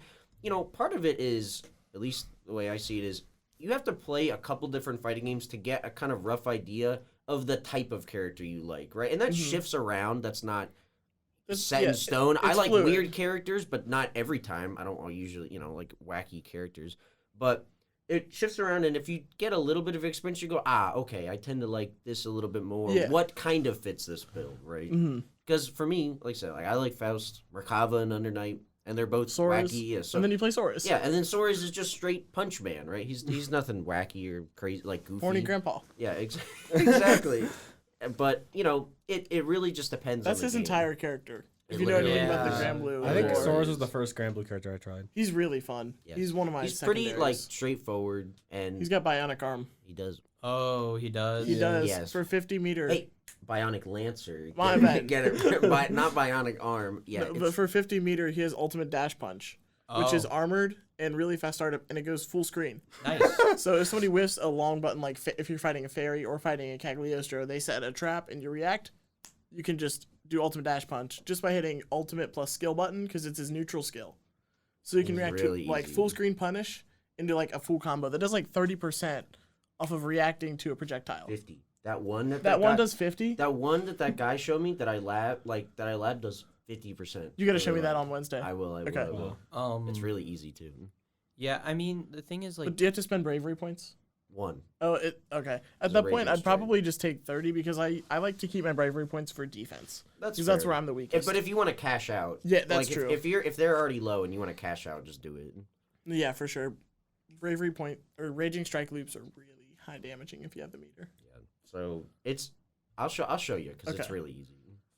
part of it is, at least the way I see it, is you have to play a couple different fighting games to get a kind of rough idea of the type of character you like, right? And that shifts around. That's not set in stone. I it's like fluid. weird characters, but not every time. I don't usually, like wacky characters. But it shifts around, and if you get a little bit of experience, you go, okay, I tend to like this a little bit more. Yeah. What kind of fits this bill, right? Mm-hmm. because for me, like I said, like I like Faust, Merkava, and Under Night, and they're both Sora's, wacky. Yeah, and then you play Sora's. yeah, and then Sora's is just straight punch man, right? He's nothing wacky or crazy like goofy. Horny grandpa. Yeah, exactly. But you know, it really just depends. That's on the his game. entire character. It If you know anything literally about the is. Grand Blue, I think Yeah. Sora's was the first Grand Blue character I tried. he's really fun. Yeah. He's one of my He's pretty like secondaries. straightforward, and He's got bionic arm. he does. Oh, he does. He Yeah. does Yes. for 50 meter. Hey, bionic lancer. My Get bad. it, get it. Not bionic arm. Yeah, No, but for 50 meter, he has ultimate dash punch, which is Oh, armored and really fast startup, and it goes full screen. nice. So if somebody whiffs a long button, like if you're fighting a fairy or fighting a Cagliostro, they set a trap and you react, you can just do ultimate dash punch just by hitting ultimate plus skill button because it's his neutral skill. So you can It's react really to like easy. full screen punish into like a full combo that does like 30% off of reacting to a projectile. 50. That one that That one guy, does 50. That one that guy showed me that I lab does 50%. You got to show me that on Wednesday. I will. I will. Okay. I will. It's really easy too. Yeah, I mean, the thing is, like, But do you have to spend bravery points? One. Oh, okay. At It's a that point, rating I'd straight. probably just take 30 because I like to keep my bravery points for defense. That's Because that's fair. where I'm the weakest. But if you want to cash out, Yeah, that's like true. If they're already low and you want to cash out, just do it. Yeah, for sure. Bravery point or raging strike loops are really high damaging if you have the meter. Yeah. So I'll show you because it's Okay. really easy.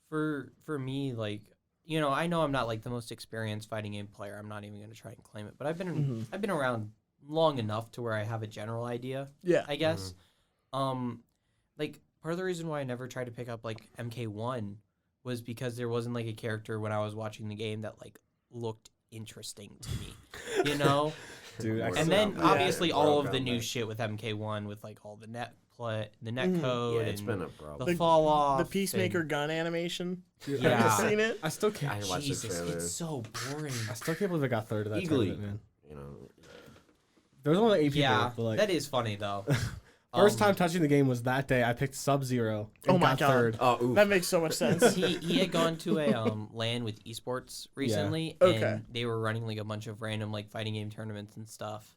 for me, like, you know I'm not like the most experienced fighting game player. I'm not even gonna try and claim it, but I've been around long enough to where I have a general idea, Yeah. I guess. Like, part of the reason why I never tried to pick up like MK1 was because there wasn't like a character when I was watching the game that like looked interesting to me, you know. Dude, I Or- And then Yeah. obviously all of the Around new that. shit with MK1 with like all the net code Yeah, it's and been a problem. the The- fall off. The Peacemaker and- gun animation. Yeah. Have you seen it? I still I can't. watched the Jesus, trailer. it's so boring. I still can't believe I got third of that Eagerly. tournament, man. You know, There was only 8 people. Yeah, but like, that is funny though. first time touching the game was that day. I picked Sub-Zero and Oh my got God. third. oh, oof. That makes so much sense. he had gone to a LAN with esports recently, Okay. and they were running like a bunch of random like fighting game tournaments and stuff.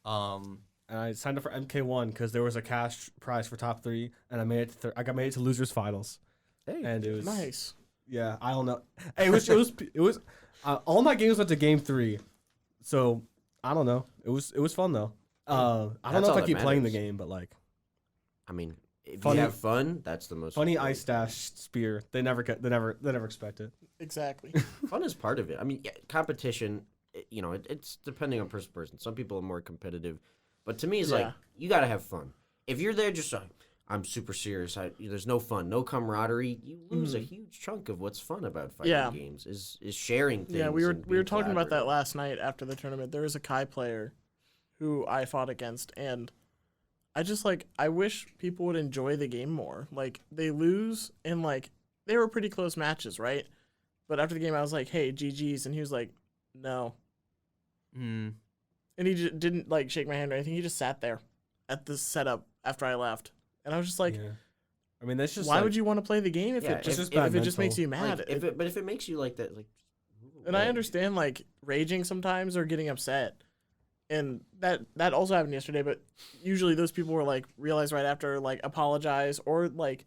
And I signed up for MK1 because there was a cash prize for top 3, and I made it. I got made it to losers finals, Hey, and it was Nice. Yeah, I don't know. Hey, it was. All my games went to game 3, so I don't know. It was fun though. I don't That's know if all I that keep playing the matters. game, but like I mean, if Funny- you have fun, that's the most funny important. ice dash spear. They never expect it. Exactly. Fun is part of it. I mean, yeah, competition. It's depending on person to person. Some people are more competitive, but to me, it's like Yeah. you gotta have fun. If you're there just like I'm super serious, there's no fun, no camaraderie. You lose a huge chunk of what's fun about fighting Yeah. games. Is sharing things. Yeah, we were and we were being talking about that collaborative. last night after the tournament. There was a Kai player who I fought against, and I wish people would enjoy the game more. Like, they lose, and like they were pretty close matches, right? But after the game, I was like, "Hey, GG's," and he was like, "No," and he didn't like shake my hand or anything. He just sat there at the setup after I left, and I was just like, Yeah. I mean, that's just "Why like, would you want to play the game if Yeah, it just it's just if bad it just makes mental. you mad?" Like, if it makes you like that, like. And I okay. understand like raging sometimes or getting upset. And that also happened yesterday, but usually those people were like realize right after, like apologize, or like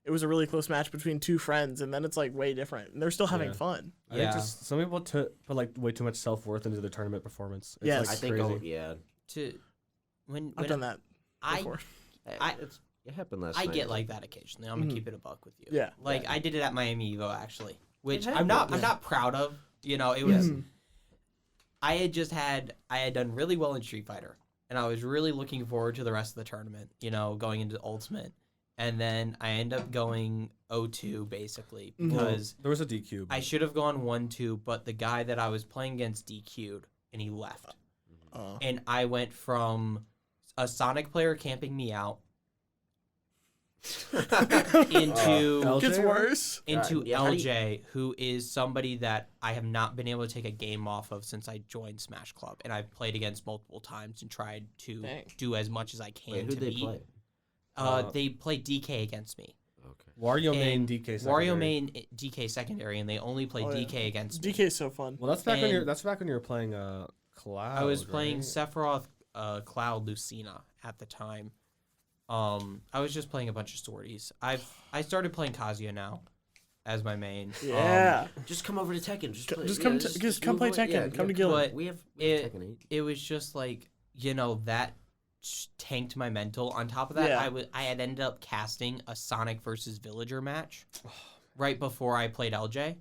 it was a really close match between two friends, and then it's like way different. And they're still having Yeah. fun. I think Yeah. just some people put like way too much self-worth into their tournament performance. It's, Yes. like, I think. crazy. Yeah. To when I've done that I before. It happened last I night. get like that occasionally. I'm gonna Mhm. keep it a buck with you. Yeah. Like I did it at Miami Evo actually, which It I'm not happens. proud of. You know, it was Mhm. I had done really well in Street Fighter, and I was really looking forward to the rest of the tournament. You know, going into Ultimate, and then I end up going 0-2 basically Mhm. because There was a DQ. I should have gone 1-2, but the guy that I was playing against DQ'd and he left, and I went from a Sonic player camping me out into LJ? Gets worse. into yeah, how do you- LJ, who is somebody that I have not been able to take a game off of since I joined Smash Club, and I've played against multiple times and tried to Dang. do as much as I can Wait, to who'd they beat. play? They played DK against me. Okay. Wario main And DK. Wario secondary. main DK secondary, and they only played Oh, yeah. DK against me. DK is so fun. Well, that's back when And- you were playing Cloud. I was playing right? Sephiroth, Cloud, Lucina at the time. I was just playing a bunch of sorties. I started playing Kazuya now. as my main. Yeah. Just come over to Tekken. Just come play Tekken. Come to Guild. But We have it, Tekken 8. it was just like, that tanked my mental. On top of that, Yeah. I had ended up casting a Sonic versus Villager match right before I played LJ.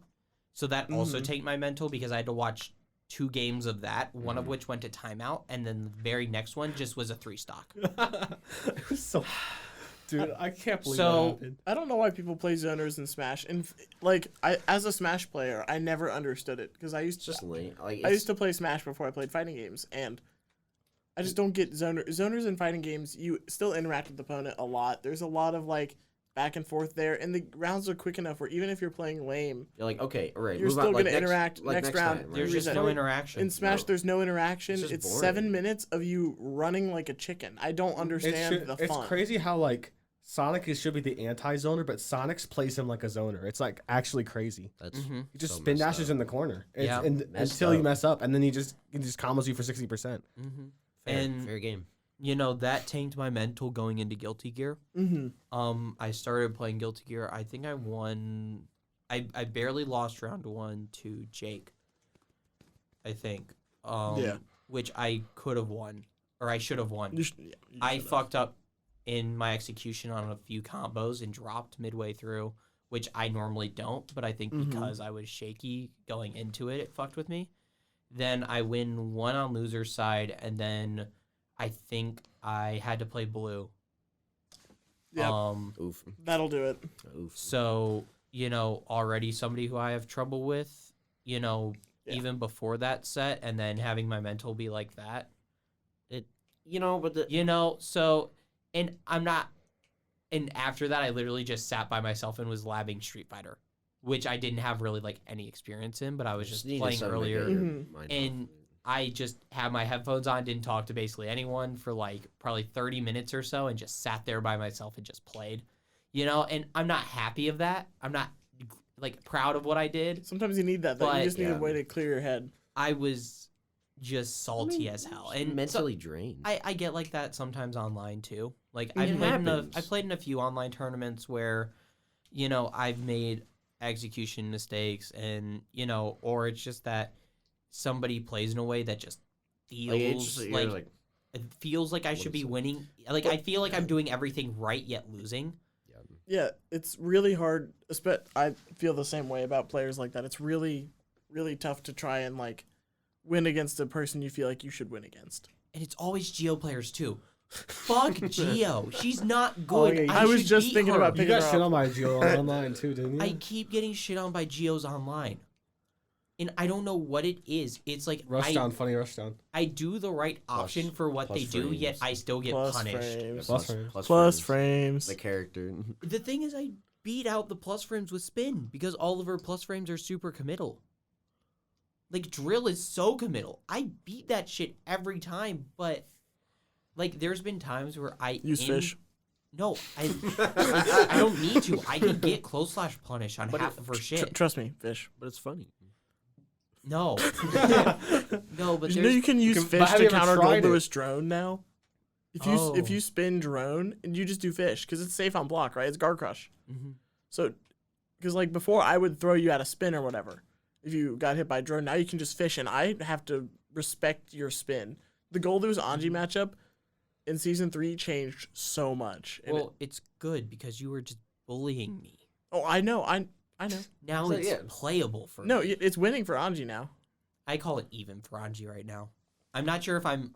So that also tanked my mental because I had to watch 2 games of that, one of which went to timeout, and then the very next one just was a 3-stock. It was so... Dude, I can't believe So- that happened. I don't know why people play zoners in Smash. And as a Smash player, I never understood it because I used It's just late. I used to play Smash before I played fighting games, and I just don't get zoners in fighting games. You still interact with the opponent a lot. There's a lot of back and forth there, and the rounds are quick enough where even if you're playing lame, You're like, okay, all right. you're move still on, gonna next- interact like next round. time, right? There's just reset. no interaction. In Smash, No. there's no interaction. It's just It's boring. 7 minutes of you running like a chicken. I don't understand the It's fun. crazy how Sonic should be the anti-zoner, but Sonic's plays him like a zoner. It's actually crazy. That's Mhm. He just so spin messed dashes up. in the corner Yeah. Messed until you up. mess up, and then he just combos you for 60%. Mm-hmm. Fair, And fair game. that tanked my mental going into Guilty Gear. I started playing Guilty Gear. I think I won. I barely lost round 1 to Jake. I think. Yeah. Which I could have won, or I should have won. You I should've. fucked up in my execution on a few combos and dropped midway through, which I normally don't, but I think because I was shaky going into it, it fucked with me. Then I win 1 on loser's side, and then I think I had to play blue. Yep. Oof. That'll do it. Oof. So, already somebody who I have trouble with, Yeah. even before that set, and then having my mental be like that. But the So, and I'm not, and after that, I literally just sat by myself and was labbing Street Fighter, which I didn't have really any experience in, but I was just need playing something to get earlier. your Mhm. mind And off. I just had my headphones on, didn't talk to basically anyone for probably 30 minutes or so, and just sat there by myself and just played, and I'm not happy of that. I'm not proud of what I did. Sometimes you need that. Though. But- You just need Yeah. a way to clear your head. I was just salty as hell, and mentally drained. I get like that sometimes online too. It I happens. played in a few online tournaments where, I've made execution mistakes, and or it's just that somebody plays in a way that just feels You're it feels like I What should is be it? winning. I feel like I'm doing everything right yet losing. Yeah, it's really hard. I feel the same way about players like that. It's really, really tough to try and win against a person you feel like you should win against. And it's always Geo players too. Fuck Geo. She's not good. yeah, I was should just beat thinking her. about You picking got her shit up. on my Geo online too, didn't you? I keep getting shit on by Geos online. And I don't know what it is. It's Rushdown, funny Rushdown. I do the right option for what plus they do, yet frames. I still get Plus punished. frames. Plus frames. Plus frames. The character. The thing is, I beat out the plus frames with spin because all of her plus frames are super committal. Drill is so committal. I beat that shit every time, but there's been times where I Use fish. No, I don't need to. I can get close / punish on half of her shit. Trust me, fish. But it's funny. No, no, but You know there's you can use but fish have to you ever counter tried Gold it? Lewis drone now. If Oh. you spin drone and you just do fish because it's safe on block, right? It's guard crush. Mhm. So, because before I would throw you out a spin or whatever. If you got hit by drone, now you can just fish, and I have to respect your spin. The Gold Lewis Anji matchup in season 3 changed so much. And Well, it's good because you were just bullying me. I know. Now So, it's yeah. playable for No, me. it's winning for Anji now. I call it even for Anji right now. I'm not sure if I'm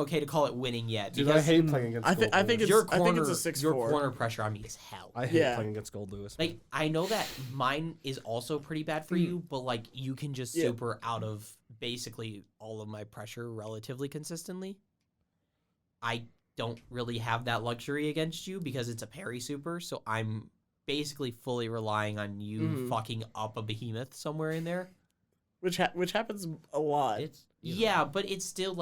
okay to call it winning yet Dude, I because hate playing against I Gold think Lewis. it's- your corner, a 6-4. your corner pressure on me is hell. I hate Yeah. playing against Gold Lewis. I know that mine is also pretty bad for you, but you can just Yeah. super out of basically all of my pressure relatively consistently. I don't really have that luxury against you because it's a parry super, so I'm basically fully relying on you Mhm. fucking up a behemoth somewhere in there. Which happens a lot. It's Yeah, but it's still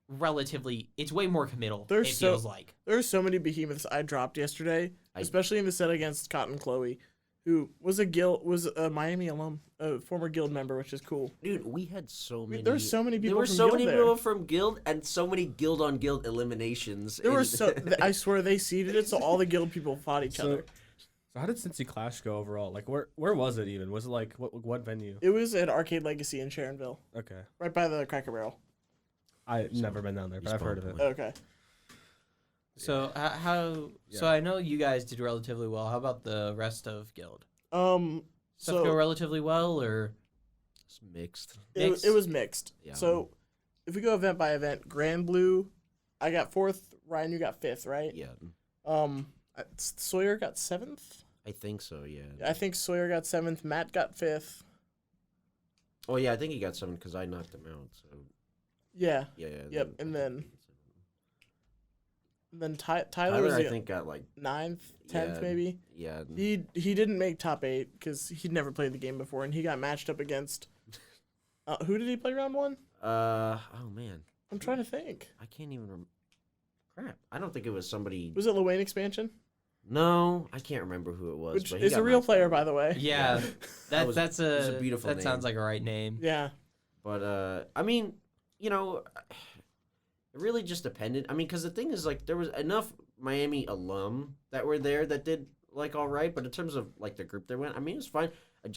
relatively, it's way more committal. There's it so- feels like. There are so many behemoths I dropped yesterday, especially in the set against Cotton Chloe, who was a Miami alum, a former guild member, which is cool. Dude, we had so many. There's so many people. There were from so guild many there. people from guild and so many guild on guild eliminations. There were and- so. I swear they seeded it so all the guild people fought each So other. So how did Cincy Clash go overall? Like, where was it even? Was it like what venue? It was at Arcade Legacy in Sharonville, Okay, right by the Cracker Barrel. I've never been down there, but I've heard of it. Okay. So how? Yeah. So I know you guys did relatively well. How about the rest of Guild? So Stuff go relatively well, or It's mixed. it was mixed. Yeah. So if we go event by event, Grand Blue, I got 4th. Ryan, you got 5th, right? Yeah, Sawyer got 7th. I think so. Yeah. I think Sawyer got 7th. Matt got 5th. Oh yeah, I think he got 7 because I knocked him out. So Yeah. yeah. Yep, and then Tyler Tyler, was I the think got like 9th, 10th Yeah. maybe. yeah. He didn't make top 8 because he'd never played the game before, and he got matched up against. Who did he play round 1? Oh man, I'm trying to think. I can't even remember. Crap, I don't think it was somebody. Was it Luane expansion? No, I can't remember who it was. Which but he is got a real knocked player, out. by the way. yeah, was that's a beautiful That sounds name. like a right name. Yeah. But I mean, you know, it really just depended. I mean, because the thing is, like, there was enough Miami alum that were there that did like all right. But in terms of like the group that went, I mean, it was fine.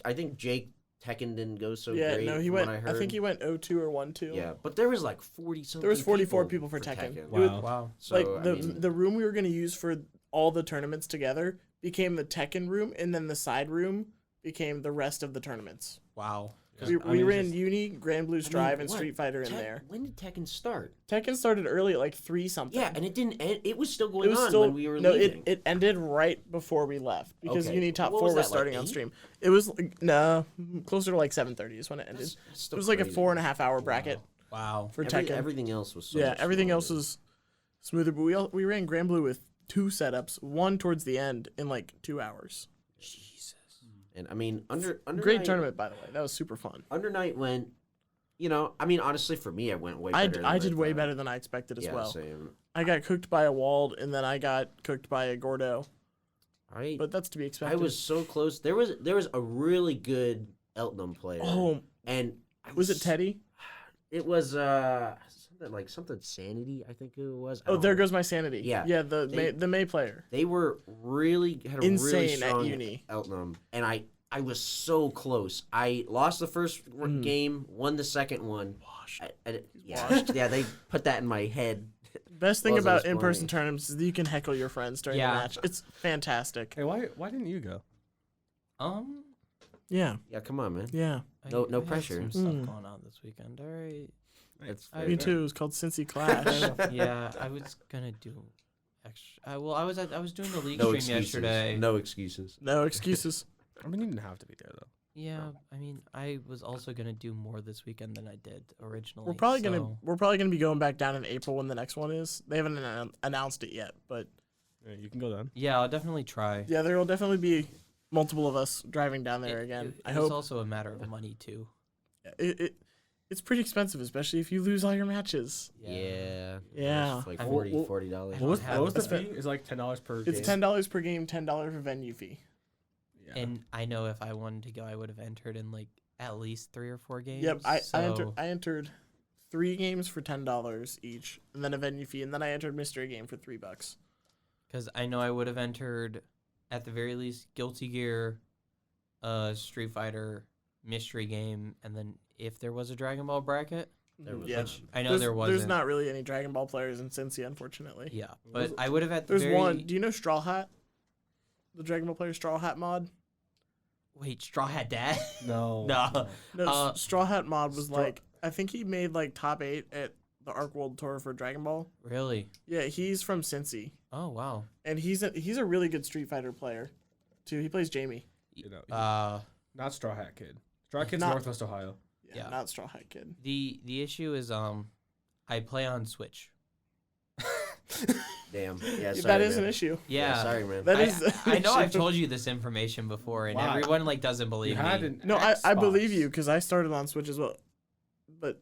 I think Jake Tekken didn't go so Yeah, great. no, he from went. What I I heard. think he went 0-2 or 1-2. Yeah, but there was like 40 something. There was 44 people for Tekken. It was- Wow. Wow. So, like I the mean, the room we were gonna use for all the tournaments together became the Tekken room, and then the side room became the rest of the tournaments. Wow. Yeah. We ran Uni, Grand Blue Strive, and what? Street Fighter in there. When did Tekken start? Tekken started early at like 3 something. Yeah, and it didn't end. It was still it going was on still when we were no. leaving. It ended right before we left because Okay. Uni Top What 4 was was that, like, starting on 8? stream. It was no closer to like 7:30 is when it ended. That's It still was like a crazy. 4.5 hour bracket Wow. for Tekken. Everything else was so Yeah, much everything smaller. else was smoother. But we ran Grand Blue with 2 setups, one towards the end in like 2 hours. Jesus. And I mean, under Great night, tournament, by the way. That was super fun. Under night went. You know, I mean, honestly, for me, I went way I, better. than I did way thought. better than I expected as Yeah, well. same. I got cooked by a Wald, and then I got cooked by a Gordo. But that's to be I expected. was so close. There was a really good Eltnum player. Oh, and I was it Teddy? It was something Sanity, I think it was. I Oh, don't there know. goes my sanity. Yeah. Yeah, They- the May player. They were had a really Insane at strong Uni. Eltnum, and I was so close. I lost the first game, won the second one. Yeah, they put that in my head. Best thing Well, as I about was in-person playing. tournaments is that you can heckle your friends during Yeah. the match. It's fantastic. Hey, why didn't you go? Yeah, Yeah, come on, man. yeah. No I had pressure. Some stuff Mm. going on this weekend. All right. That's I- fair. Me too. It was called Cincy Clash. Yeah, I was gonna do extra. Well, I was doing the league No stream excuses. yesterday. No excuses. No excuses. I mean, you didn't have to be there though. Yeah, I mean, I was also gonna do more this weekend than I did originally. We're probably so- gonna be going back down in April when the next one is. They haven't announced it yet, but Yeah, you can go then. Yeah, I'll definitely try. yeah, there will definitely be multiple of us driving down there again. I It's hope. also a matter of money too. It's pretty expensive, especially if you lose all your matches. Yeah. Yeah. It's like I- $40. What $40. don't have What was the that. fee? It's like $10 per It's game. $10 per game, $10 for venue fee. Yeah. And I know if I wanted to go, I would have entered in like at least 3 or 4 games. Yep, so I entered 3 games for $10 each, and then a venue fee, and then I entered mystery game for $3. because I know I would have entered at the very least Guilty Gear, Street Fighter, mystery game, and then if there was a Dragon Ball bracket, There was yeah. none. I know there wasn't. There's not really any Dragon Ball players in Cincy, unfortunately. Yeah, Was but it- I would have at the There's very one. Do you know Straw Hat? The Dragon Ball player Straw Hat mod? Wait, Straw Hat Dad? No. No. No, Straw Hat mod was Straw- like, I think he made like top 8 at the Arc World Tour for Dragon Ball. Really? Yeah, he's from Cincy, Oh wow. and he's a really good Street Fighter player, too. He plays Jamie. You know, Not Straw Hat Kid. Straw Hat Kid's Not- Northwest Ohio. Yeah, Yeah. not Straw Hat Kid. the issue is I play on Switch. Damn. Yeah, sorry, that is man. an issue. Yeah. Sorry, man. That I, is. I know I've issue. told you this information before, and Wow. everyone like doesn't You believe had me. an No, I believe Xbox. you because I started on Switch as well, but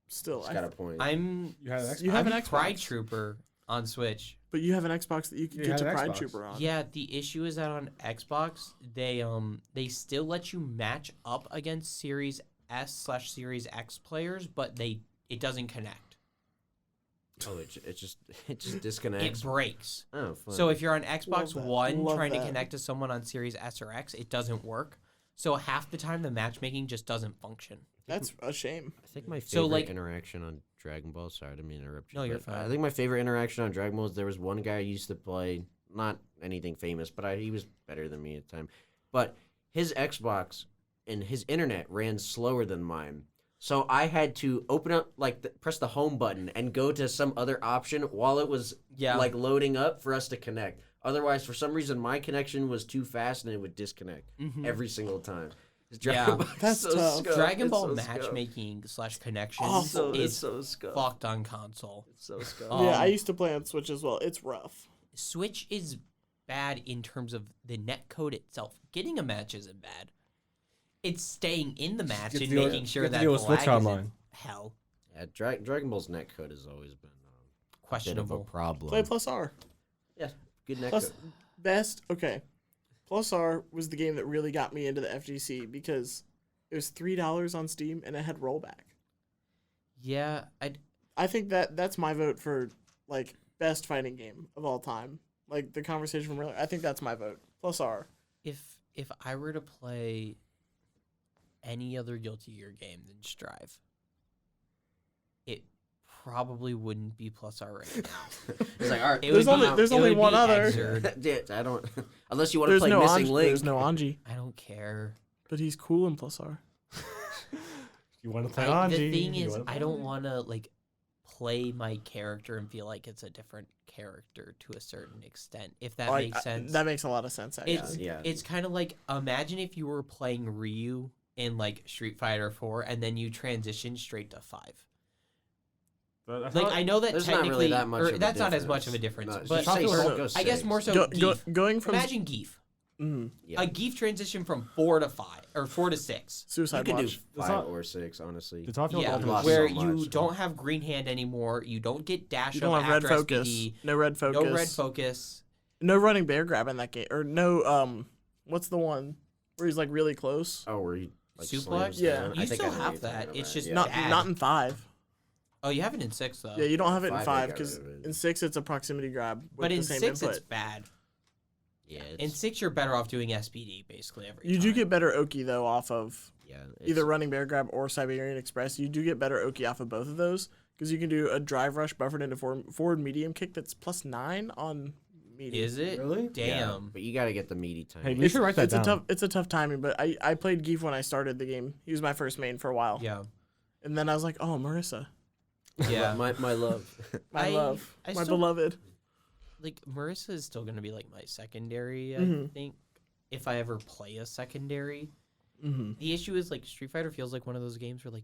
still, It's got a point. I'm You had an Xbox. You have I'm an Pride Xbox. Trooper on Switch. but you have an Xbox that you can You get had to an Pride Xbox. Trooper on. Yeah, the issue is that on Xbox they still let you match up against Series S/Series X players, but it doesn't connect. Oh, it just disconnects. It breaks. Oh, fun. So if you're on Xbox Love that. One Love trying to that. connect to someone on Series S or X, it doesn't work. So half the time the matchmaking just doesn't function. That's a shame. I think my favorite So, like- interaction on Dragon Ball. Sorry, I didn't mean to interrupt you. No, you're but fine. I think my favorite interaction on Dragon Ball is there was one guy I used to play, not anything famous, but he was better than me at the time. But his Xbox and his internet ran slower than mine. So I had to open up, press the home button and go to some other option while it was loading up for us to connect. Otherwise, for some reason, my connection was too fast and it would disconnect every single time. Yeah. That's tough. Dragon Ball matchmaking / connection Awful. is fucked on console. It's so scum. Yeah, I used to play on Switch as well. It's rough. Switch is bad in terms of the net code itself. Getting a match isn't bad. It's staying in the match Get and to deal- making sure get to that deal the with Switch lag isn't Online. hell. Yeah, Dragon Ball's netcode has always been a bit of a Questionable. problem. Play Plus R. Yeah, good netcode. Plus best. Okay, Plus R was the game that really got me into the FGC because it was $3 on Steam and it had rollback. Yeah, I think that's my vote for like best fighting game of all time. Like the conversation from earlier. I think that's my vote. Plus R. if I were to play any other Guilty Gear game than Strive, it probably wouldn't be Plus R right now. It's like, all right, It There's would be- only it would one be other. Xrd. Yeah, I don't. Unless you want to There's play no Missing Anji. Link. There's no Anji, I don't care. but he's cool in Plus R. You want to play The Anji? thing You is, wanna play I don't Anji? want to play my character and feel like it's a different character to a certain extent. If that Like, makes sense. That makes a lot of sense. Actually. It's Yeah. it's kind of like, imagine if you were playing Ryu in Street Fighter 4 and then you transition straight to 5. But I Like, thought- I know that There's not technically, really that much or of a that's not as much difference. of a difference, No, but just say Popular- go I guess six. more so Going from Imagine Geef. Yeah. A Geef transition from 4 to 5 or 4 to 6. You Suicide could do Watch. 5 not- or 6, honestly. The top field Yeah, Ultimate lost where so you much. don't have green hand anymore. You don't get dash You up don't have red after focus. SPD. No red focus. No red focus. No running bear grab in that game. Or no. What's the one where he's really close? Oh, where you Suplex? slams Yeah. down? You I think still I know have what you're that. talking It's about. just Yeah. Not bad. not in 5. Oh, you have it in 6 though. Yeah, you don't have it in 5 they 5 got because rid of it. in 6 it's a proximity grab with But the in same 6 input. it's bad. Yeah, In it's, 6 you're better off doing SPD basically every You time. do get better Oki though off of yeah, either running bear grab or Siberian Express. You do get better Oki off of both of those because you can do a drive rush buffered into forward medium kick that's +9 on medium. Is it? Really? Damn. but you got to get the meaty time. Hey, you should write that It's down. it's a tough timing, but I played Geef when I started the game. He was my first main for a while. Yeah. And then I was like, oh, Marissa. Yeah. my love. My I- love. I my still- beloved. Marissa is still gonna be my secondary, I Mhm. think. If I ever play a secondary. Mm-hmm. The issue is Street Fighter feels like one of those games where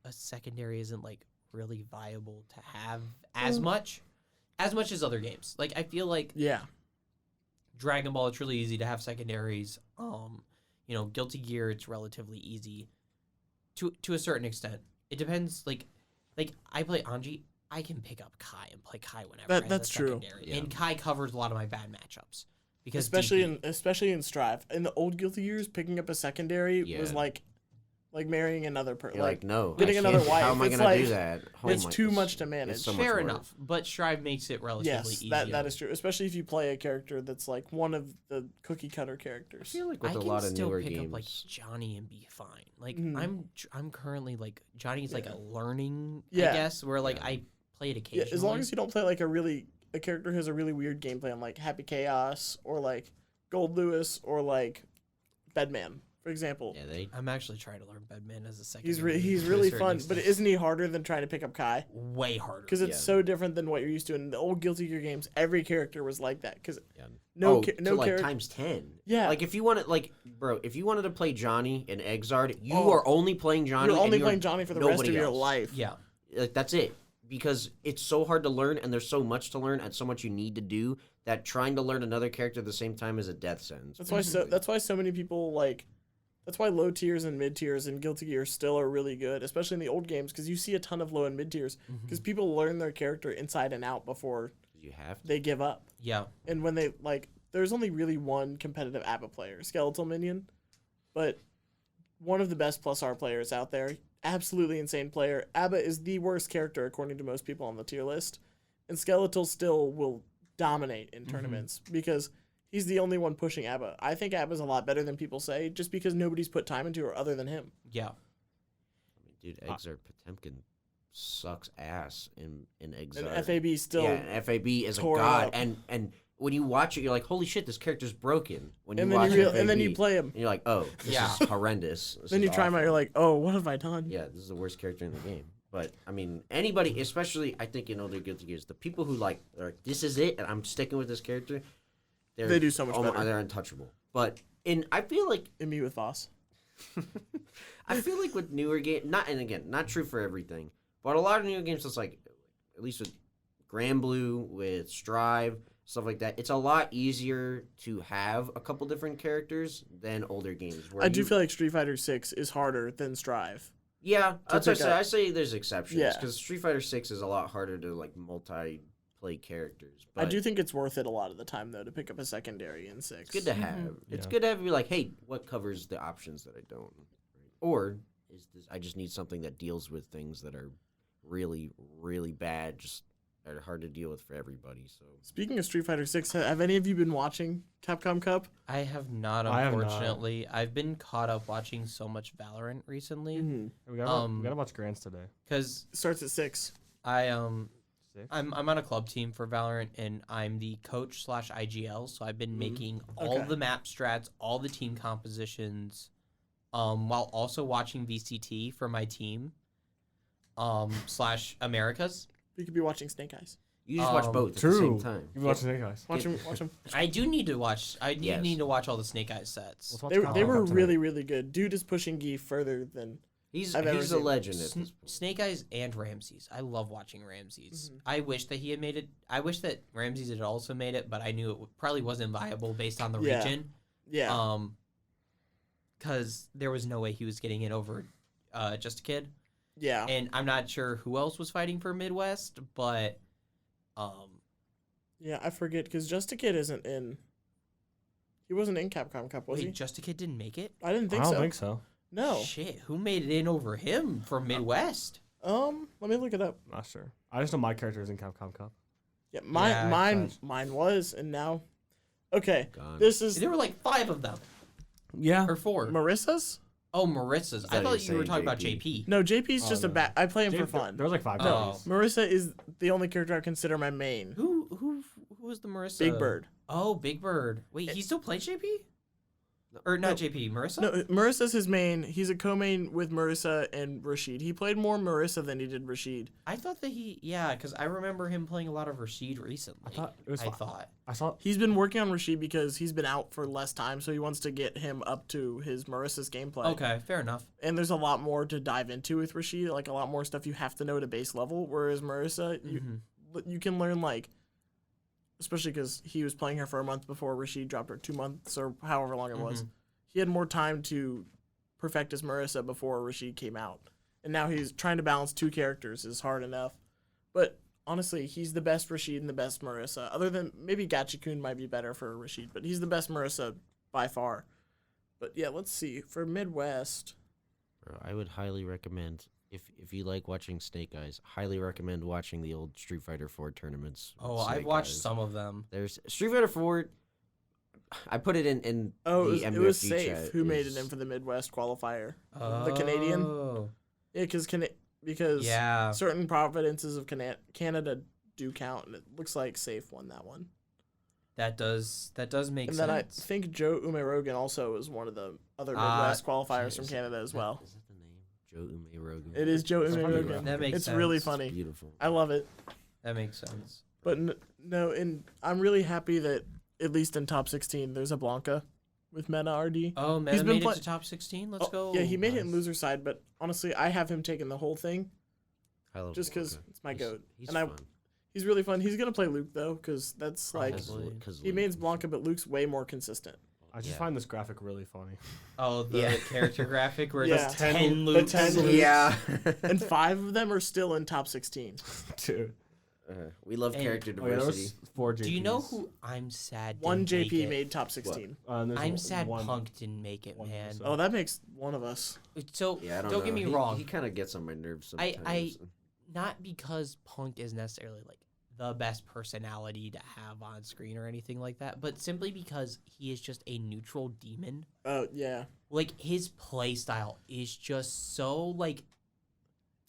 a secondary isn't really viable to have as much as other games. I feel like Yeah. Dragon Ball, it's really easy to have secondaries. Guilty Gear, it's relatively easy to a certain extent. It depends. I play Anji, I can pick up Kai and play Kai whenever. That's true. Secondary. Yeah. And Kai covers a lot of my bad matchups because Especially in Strive. In the old Guilty Gears, picking up a secondary was Yeah. like marrying another person. You're like, no. getting I another can't. wife. How am I It's going to do like- that? it's my- too much to manage. it's so much fair work. enough. But Strive makes it relatively yes, easier. that is true. Especially if you play a character that's one of the cookie cutter I characters. feel like I with a can lot of still newer pick games. up Johnny and be fine. Mhm. I'm currently Johnny's Yeah. a learning, Yeah. I guess, where Yeah. I play it Yeah, occasionally. as long as you don't play a character who has a really weird gameplay on Happy Chaos or Gold Lewis or Bedman, for example. yeah, I'm actually trying to learn Bedman as a second. He's really fun, but isn't he harder than trying to pick up Kai? way harder? Because it's Yeah. so different than what you're used to. In the old Guilty Gear games, every character was like that. Because Yeah. no to character. times 10. Yeah. If you wanted, bro, if you wanted to play Johnny in Exard, you Oh. are only playing Johnny. You're only and playing Johnny for the rest of nobody your else. life. Yeah, That's it. Because it's so hard to learn, and there's so much to learn, and so much you need to do that trying to learn another character at the same time is a death sentence. That's why so many people That's why low tiers and mid tiers in Guilty Gear still are really good, especially in the old games, because you see a ton of low and mid tiers, because people learn their character inside and out before You have to. they give up. yeah. And when they there's only really one competitive ABBA player, Skeletal Minion, but one of the best plus R players out there. Absolutely insane player. ABBA is the worst character according to most people on the tier list. and Skeletal still will dominate in tournaments because he's the only one pushing Abba. I think Abba's a lot better than people say, just because nobody's put time into her other than him. Yeah. I mean, dude, Exarch Potemkin sucks ass in Exarch. And FAB still. Yeah, and FAB is a tore it god, up. and when you watch it, you're like, holy shit, this character's broken. When you And watch then, FAB, and then you play him. and you're like, oh, this Yeah. is horrendous. This Then is you try him out, awful. you're like, oh, what have I done? Yeah, this is the worst character in the game. But I mean, anybody, especially I think in older Guilty Gears, the people who like, are like, this is it, and I'm sticking with this character. They do so much better. They're untouchable. But I feel like And me with Voss. with newer games, not true for everything, but a lot of newer games, it's like, at least with Granblue, with Strive, stuff like that, it's a lot easier to have a couple different characters than older games. Where I do feel like Street Fighter 6 is harder than Strive. Yeah, that's what I pick say. up. I say there's exceptions Yeah. because Street Fighter 6 is a lot harder to like multi-play characters. But I do think it's worth it a lot of the time, though, to pick up a secondary in 6. it's good to have. It's Yeah. good to have you like, hey, what covers the options that I don't? Or is this? I just need something that deals with things that are really, really bad, just are hard to deal with for everybody. So Speaking of Street Fighter 6, have any of you been watching Capcom Cup? I have not, I have not. unfortunately. I've been caught up watching so much Valorant recently. Mm-hmm. We gotta watch Grants today. Because Starts at 6. I'm Six? on a club team for Valorant, and I'm the coach / IGL. So I've been making all Okay. the map strats, all the team compositions, while also watching VCT for my team, / Americas. You could be watching Snake Eyes. you just watch both at the True. same time. You've been watching Snake Eyes. Watch him. Watch him. I do need to watch. I do Yes. need to watch all the Snake Eyes sets. Let's watch They Capcom were Cup tonight. really, really good. Dude is pushing Gi further than. He's I've ever a seen. legend at this point. Snake Eyes and Ramses. I love watching Ramses. Mhm. I wish that he had made it. I wish that Ramses had also made it, but I knew it probably wasn't viable based on the Yeah. region. Yeah. Because there was no way he was getting it over Just a Kid. Yeah. And I'm not sure who else was fighting for Midwest, but Yeah, I forget because Just a Kid isn't in. He wasn't in Capcom Cup, was wait, he? Just a Kid didn't make it? I didn't think I don't so. think so. No. Shit, who made it in over him for Midwest? Let me look it up. Not sure. I just know my character is in Capcom Cup. Yeah, Yeah, mine was, and now. Okay, Gone. this is There were like 5 of them. Yeah. Or 4. Marissa's. Oh, Marissa's. thought I you were thought you were saying talking about JP. JP. No, JP's just a no. bat. I play him for There fun. was like 5 Oh. characters. Marissa is the only character I consider my main. Who was the Marissa? Big Bird. Oh, Big Bird. Wait, he still plays JP? No. Or not No. JP, Marissa? No, Marissa's his main. He's a co-main with Marissa and Rashid. He played more Marissa than he did Rashid. I thought that because I remember him playing a lot of Rashid recently. I thought it was. I thought. I saw. He's been working on Rashid because he's been out for less time, so he wants to get him up to his Marissa's gameplay. Okay, fair enough. And there's a lot more to dive into with Rashid, like a lot more stuff you have to know at a base level. Whereas Marissa, you can learn like, especially because he was playing her for a month before Rashid dropped her, 2 months or however long it was. He had more time to perfect his Marissa before Rashid came out, and now he's trying to balance 2 characters is hard enough. But honestly, he's the best Rashid and the best Marissa. Other than maybe Gachikun might be better for Rashid, but he's the best Marissa by far. But yeah, let's see for Midwest. Bro, I would highly recommend if you like watching Snake Eyes, highly recommend watching the old Street Fighter 4 tournaments. with Oh, I've Snake watched Eyes. some of them. There's Street Fighter 4. I put it in Oh, the it was MUFG Safe chat who made it is- in for the Midwest qualifier. Oh. The Canadian? Yeah, because Yeah. certain provinces of Canada do count, and it looks like Safe won that one. That does make And sense. then I think Joe Umerogan also is one of the other Ah, Midwest qualifiers from is Canada as well. Is that the name? Joe Ume Rogan. It is Joe That's a funny Umerogan. graphic. That makes It's sense. really It's funny. Beautiful. I love it. That makes sense. But no, and I'm really happy that at least in top 16 there's a Blanca with Meta RD. Oh, He's Meta been made play- it to top 16? Let's go. Yeah, he made it in Nice. loser side, but honestly, I have him taking the whole thing I love just because Blanca. it's my He's- goat. He's And fun. He's really fun. He's gonna play Luke though, because that's like Probably. he mains Blanca, but Luke's way more consistent. I just Yeah. find this graphic really funny. Oh, the Yeah. character graphic where Yeah. it's The 10 the loops. 10 loops. Yeah. And 5 of them are still in top 16. Dude. We love And- character Oh, yeah, there diversity. was 4 JPs. Do you know who I'm sad didn't One make JP it? made top 16. And there's I'm sad one- Punk didn't make it, one man. person. Oh, that makes one of us. So, Yeah, I don't don't know. get me He- wrong. He kind of gets on my nerves I- sometimes. Not because Punk is necessarily like the best personality to have on screen or anything like that, but simply because he is just a neutral demon. Oh yeah, Like his play style is just so like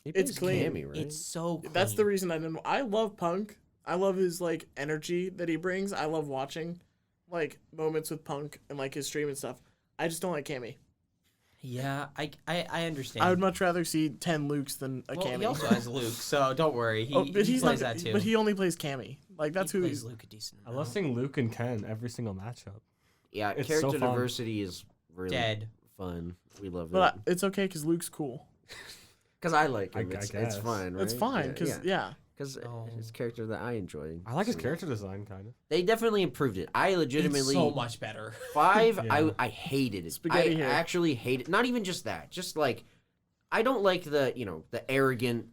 It's clean. Cammy, right? it's so clean. that's the reason I didn't. I love Punk. I love his like energy that he brings. I love watching like moments with Punk and like his stream and stuff. I just don't like Cammy. Yeah, I understand. I would much rather see 10 Lukes than a well, Cammy. he also has Luke, so don't worry. He, but he he's plays not. that too. But he only plays Cammy. Like that's he who plays he's. Luke a decent I amount. love seeing Luke and Ken every single matchup. Yeah, It's character so fun. diversity is really Dead. fun. We love But it. it's okay because Luke's cool. Because I like him. I It's guess. fine, right? It's fine because yeah. Because Oh. it's a character that I enjoy. I like his character design, kind of. They definitely improved it. I legitimately It's so much better. 5. Yeah. I hated it. Spaghetti I hair. actually hated. Not even just that. Just like I don't like the the arrogant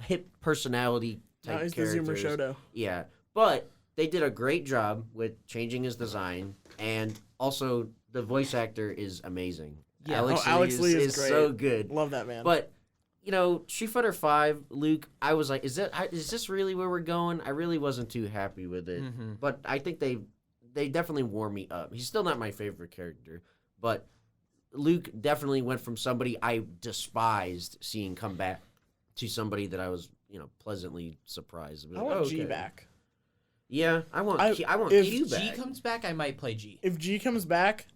hip personality type Now he's the Zoomer characters. Shoto. Yeah, but they did a great job with changing his design, and also the voice actor is amazing. Yeah. Alex Lee is great. so good. Love that man. But Street Fighter V, Luke, I was like, is this really where we're going? I really wasn't too happy with it. Mm-hmm. But I think they definitely warmed me up. He's still not my favorite character, but Luke definitely went from somebody I despised seeing come back to somebody that I was, pleasantly surprised. I want G back. Yeah, I want I- Q If back. G comes back, I might play G. If G comes back,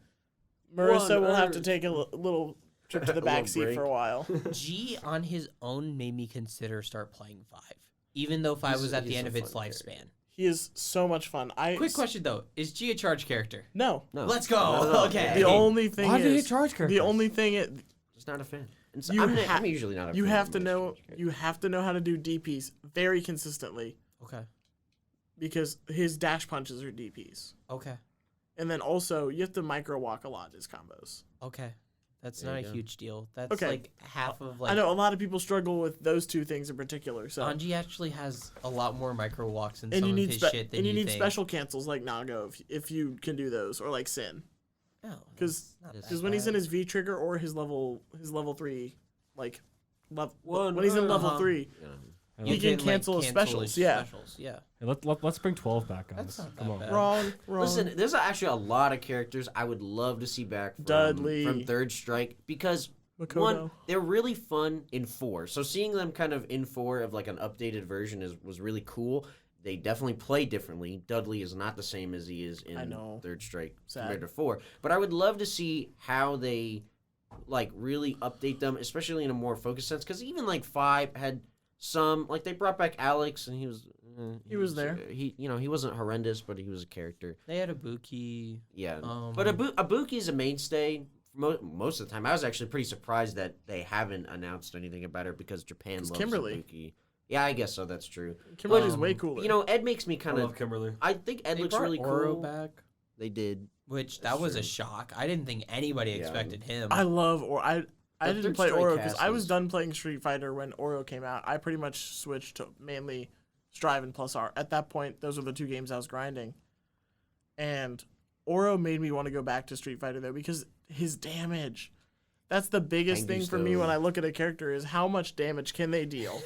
Marissa One will have to Earth. take a little trip to the A back little seat break. for a while. G on his own made me consider start playing 5, even though 5 He's- was at the he's end a of its fun lifespan. character. He is so much fun. Quick question though: is G a charge character? No. No, Let's go. No. Okay. The only thing Why did he is charge characters? the only thing it just not a fan. And so You I'm usually not a fan. you have of to most know characters. you have to know how to do DPs very consistently Okay. because his dash punches are DPs. Okay. And then also you have to micro walk a lot his combos. Okay. That's There not you a go. huge deal. That's Okay. like half of like. I know a lot of people struggle with those two things in particular. So Anji actually has a lot more micro walks and and some you of need his shit than and you need think. special cancels like Nago if you can do those or like Sin. No, 'Cause- that's not that Because when he's bad. in his V trigger or his level 3, like One when he's in level Uh-huh. 3, Yeah. You You can like, cancel his specials, his yeah. specials, yeah. Hey, let's bring 12 back, guys. That's not Come that on. bad. wrong. Listen, there's actually a lot of characters I would love to see back Dudley. from Third Strike because Makoto. one, they're really fun in 4. So seeing them kind of in 4 of like an updated version was really cool. They definitely play differently. Dudley is not the same as he is I in know. Third Strike Sad. compared to 4. But I would love to see how they like really update them, especially in a more focused sense. Because even like 5 had some like they brought back Alex and he was there. he wasn't horrendous, but he was a character. They had Ibuki. Yeah, Um, but Ibuki is a mainstay most of the time. I was actually pretty surprised that they haven't announced anything about her because Japan loves Kimberly. Ibuki. Yeah, I guess so. That's true. Kimberly is Um, way cooler. Ed makes me I kind love of. Kimberly. I think Ed They looks brought really Oro cool. back, They did. which That's that was a true. shock. I didn't think anybody Yeah. expected him. I love or I The didn't Third play Strike Oro because cast I was is- done playing Street Fighter when Oro came out. I pretty much switched to mainly Strive and Plus R. At that point, those were the 2 games I was grinding. And Oro made me want to go back to Street Fighter though because his damage. That's the biggest Tengu thing for me Stone. when I look at a character is how much damage can they deal.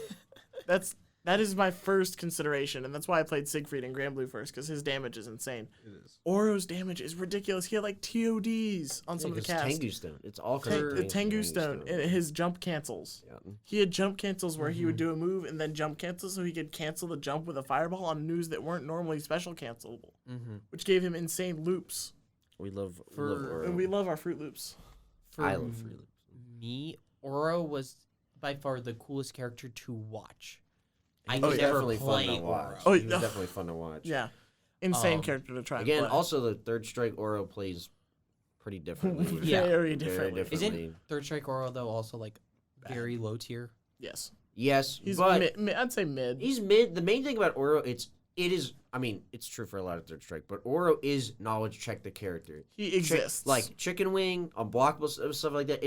That is my first consideration, and that's why I played Siegfried and Granblue first because his damage is insane. It is. Oro's damage is ridiculous. He had like TODs on some of the It's casts. Tengu Stone. It's all The Tengu Stone and his jump cancels. Yeah. He had jump cancels where he would do a move and then jump cancel so he could cancel the jump with a fireball on moves that weren't normally special cancelable, Mm-hmm. which gave him insane loops. We love For- Oro. And we love our Fruit Loops. For I love Free Loops. me, Oro was by far the coolest character to watch. I He could was never definitely fun play to Oro. watch. Oh, He was yeah. definitely fun to watch. Yeah. Insane Um, character to try and Again, play. also the Third Strike Oro plays pretty differently. Yeah. Very differently. Isn't Third Strike Oro though also like very low tier? Yes. Yes, He's but I'd say mid. he's mid. The main thing about Oro, it is. I mean, it's true for a lot of Third Strike, but Oro is knowledge check the character. He exists. Like Chicken Wing, unblockable stuff like that.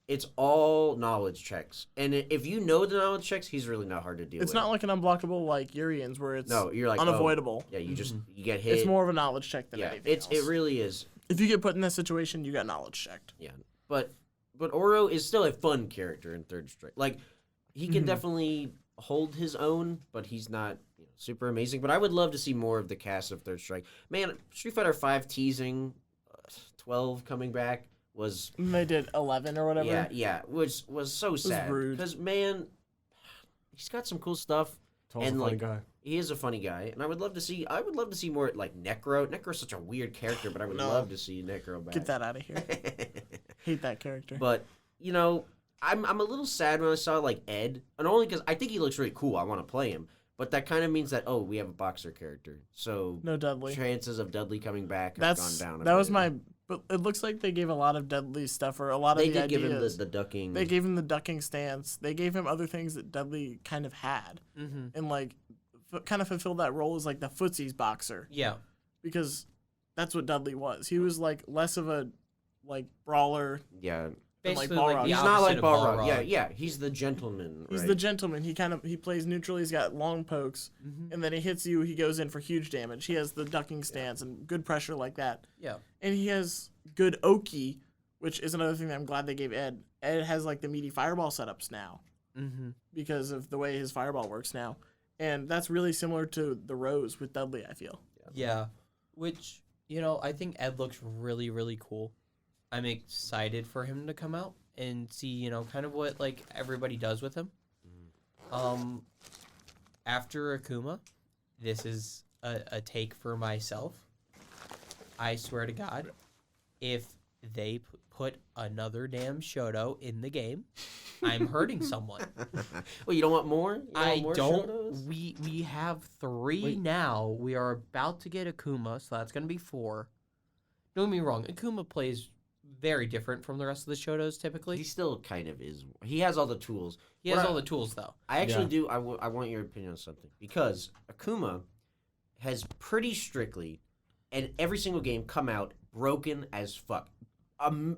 It's all knowledge checks, and if you know the knowledge checks, he's really not hard to deal with. it's not like an unblockable like Urian's where it's no, you're like unavoidable. Oh, yeah, you just you get hit. It's more of a knowledge check than yeah, anything it else. really is. If you get put in that situation, you got knowledge checked. Yeah, but Oro is still a fun character in Third Strike. Like he can Mhm. definitely hold his own, but he's not super amazing. But I would love to see more of the cast of Third Strike. Man, Street Fighter V teasing, 12 coming back was And they did 11 or whatever. yeah, was so sad rude. because man, he's got some cool stuff. Toll's And, a funny like, guy. He is a funny guy, and I would love to see more like Necro. Necro's such a weird character, but I would No. love to see Necro back. Get that out of here. Hate that character. But you know, I'm a little sad when I saw like Ed, and only because I think he looks really cool. I want to play him, but that kind of means that we have a boxer character, so No Dudley. chances of Dudley coming back have That's gone down. that was my. But it looks like they gave a lot of Dudley stuff or a lot They of the did give him ideas. the ducking. They gave him the ducking stance. They gave him other things that Dudley kind of had, and like kind of fulfilled that role as like the footsies boxer Yeah. because that's what Dudley was. He was like less of a like brawler. yeah. And, like, Basically, Balrog. like the He's not like opposite of Balrog. Balrog. Yeah. He's the gentleman. He's right? the gentleman. He plays neutral. He's got long pokes, and then he hits you. He goes in for huge damage. He has the ducking stance and good pressure like that. Yeah. And he has good Oki, which is another thing that I'm glad they gave Ed. Ed has like the meaty fireball setups now because of the way his fireball works now. And that's really similar to the Rose with Dudley, I feel. Yeah. Which, I think Ed looks really, really cool. I'm excited for him to come out and see, kind of what like everybody does with him. After Akuma, this is a take for myself. I swear to God, if they put another damn Shoto in the game, I'm hurting someone. Well, you don't want more? I more don't. Shotos? We have 3 now. We are about to get Akuma, so that's gonna be 4. Don't get me wrong. Akuma plays very different from the rest of the Shotos typically. He still kind of is. He has all the tools. He has all the tools though. I actually do. I want your opinion on something because Akuma has pretty strictly, and every single game come out broken as fuck,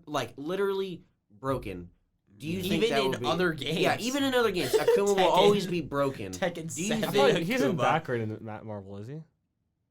like literally broken. Do you think Even that in would be, other games. Yeah, even in other games, Akuma will Tekken- always be broken. Tekken Do you 7. I feel like he Akuma. isn't that great in Matt Marvel, is he?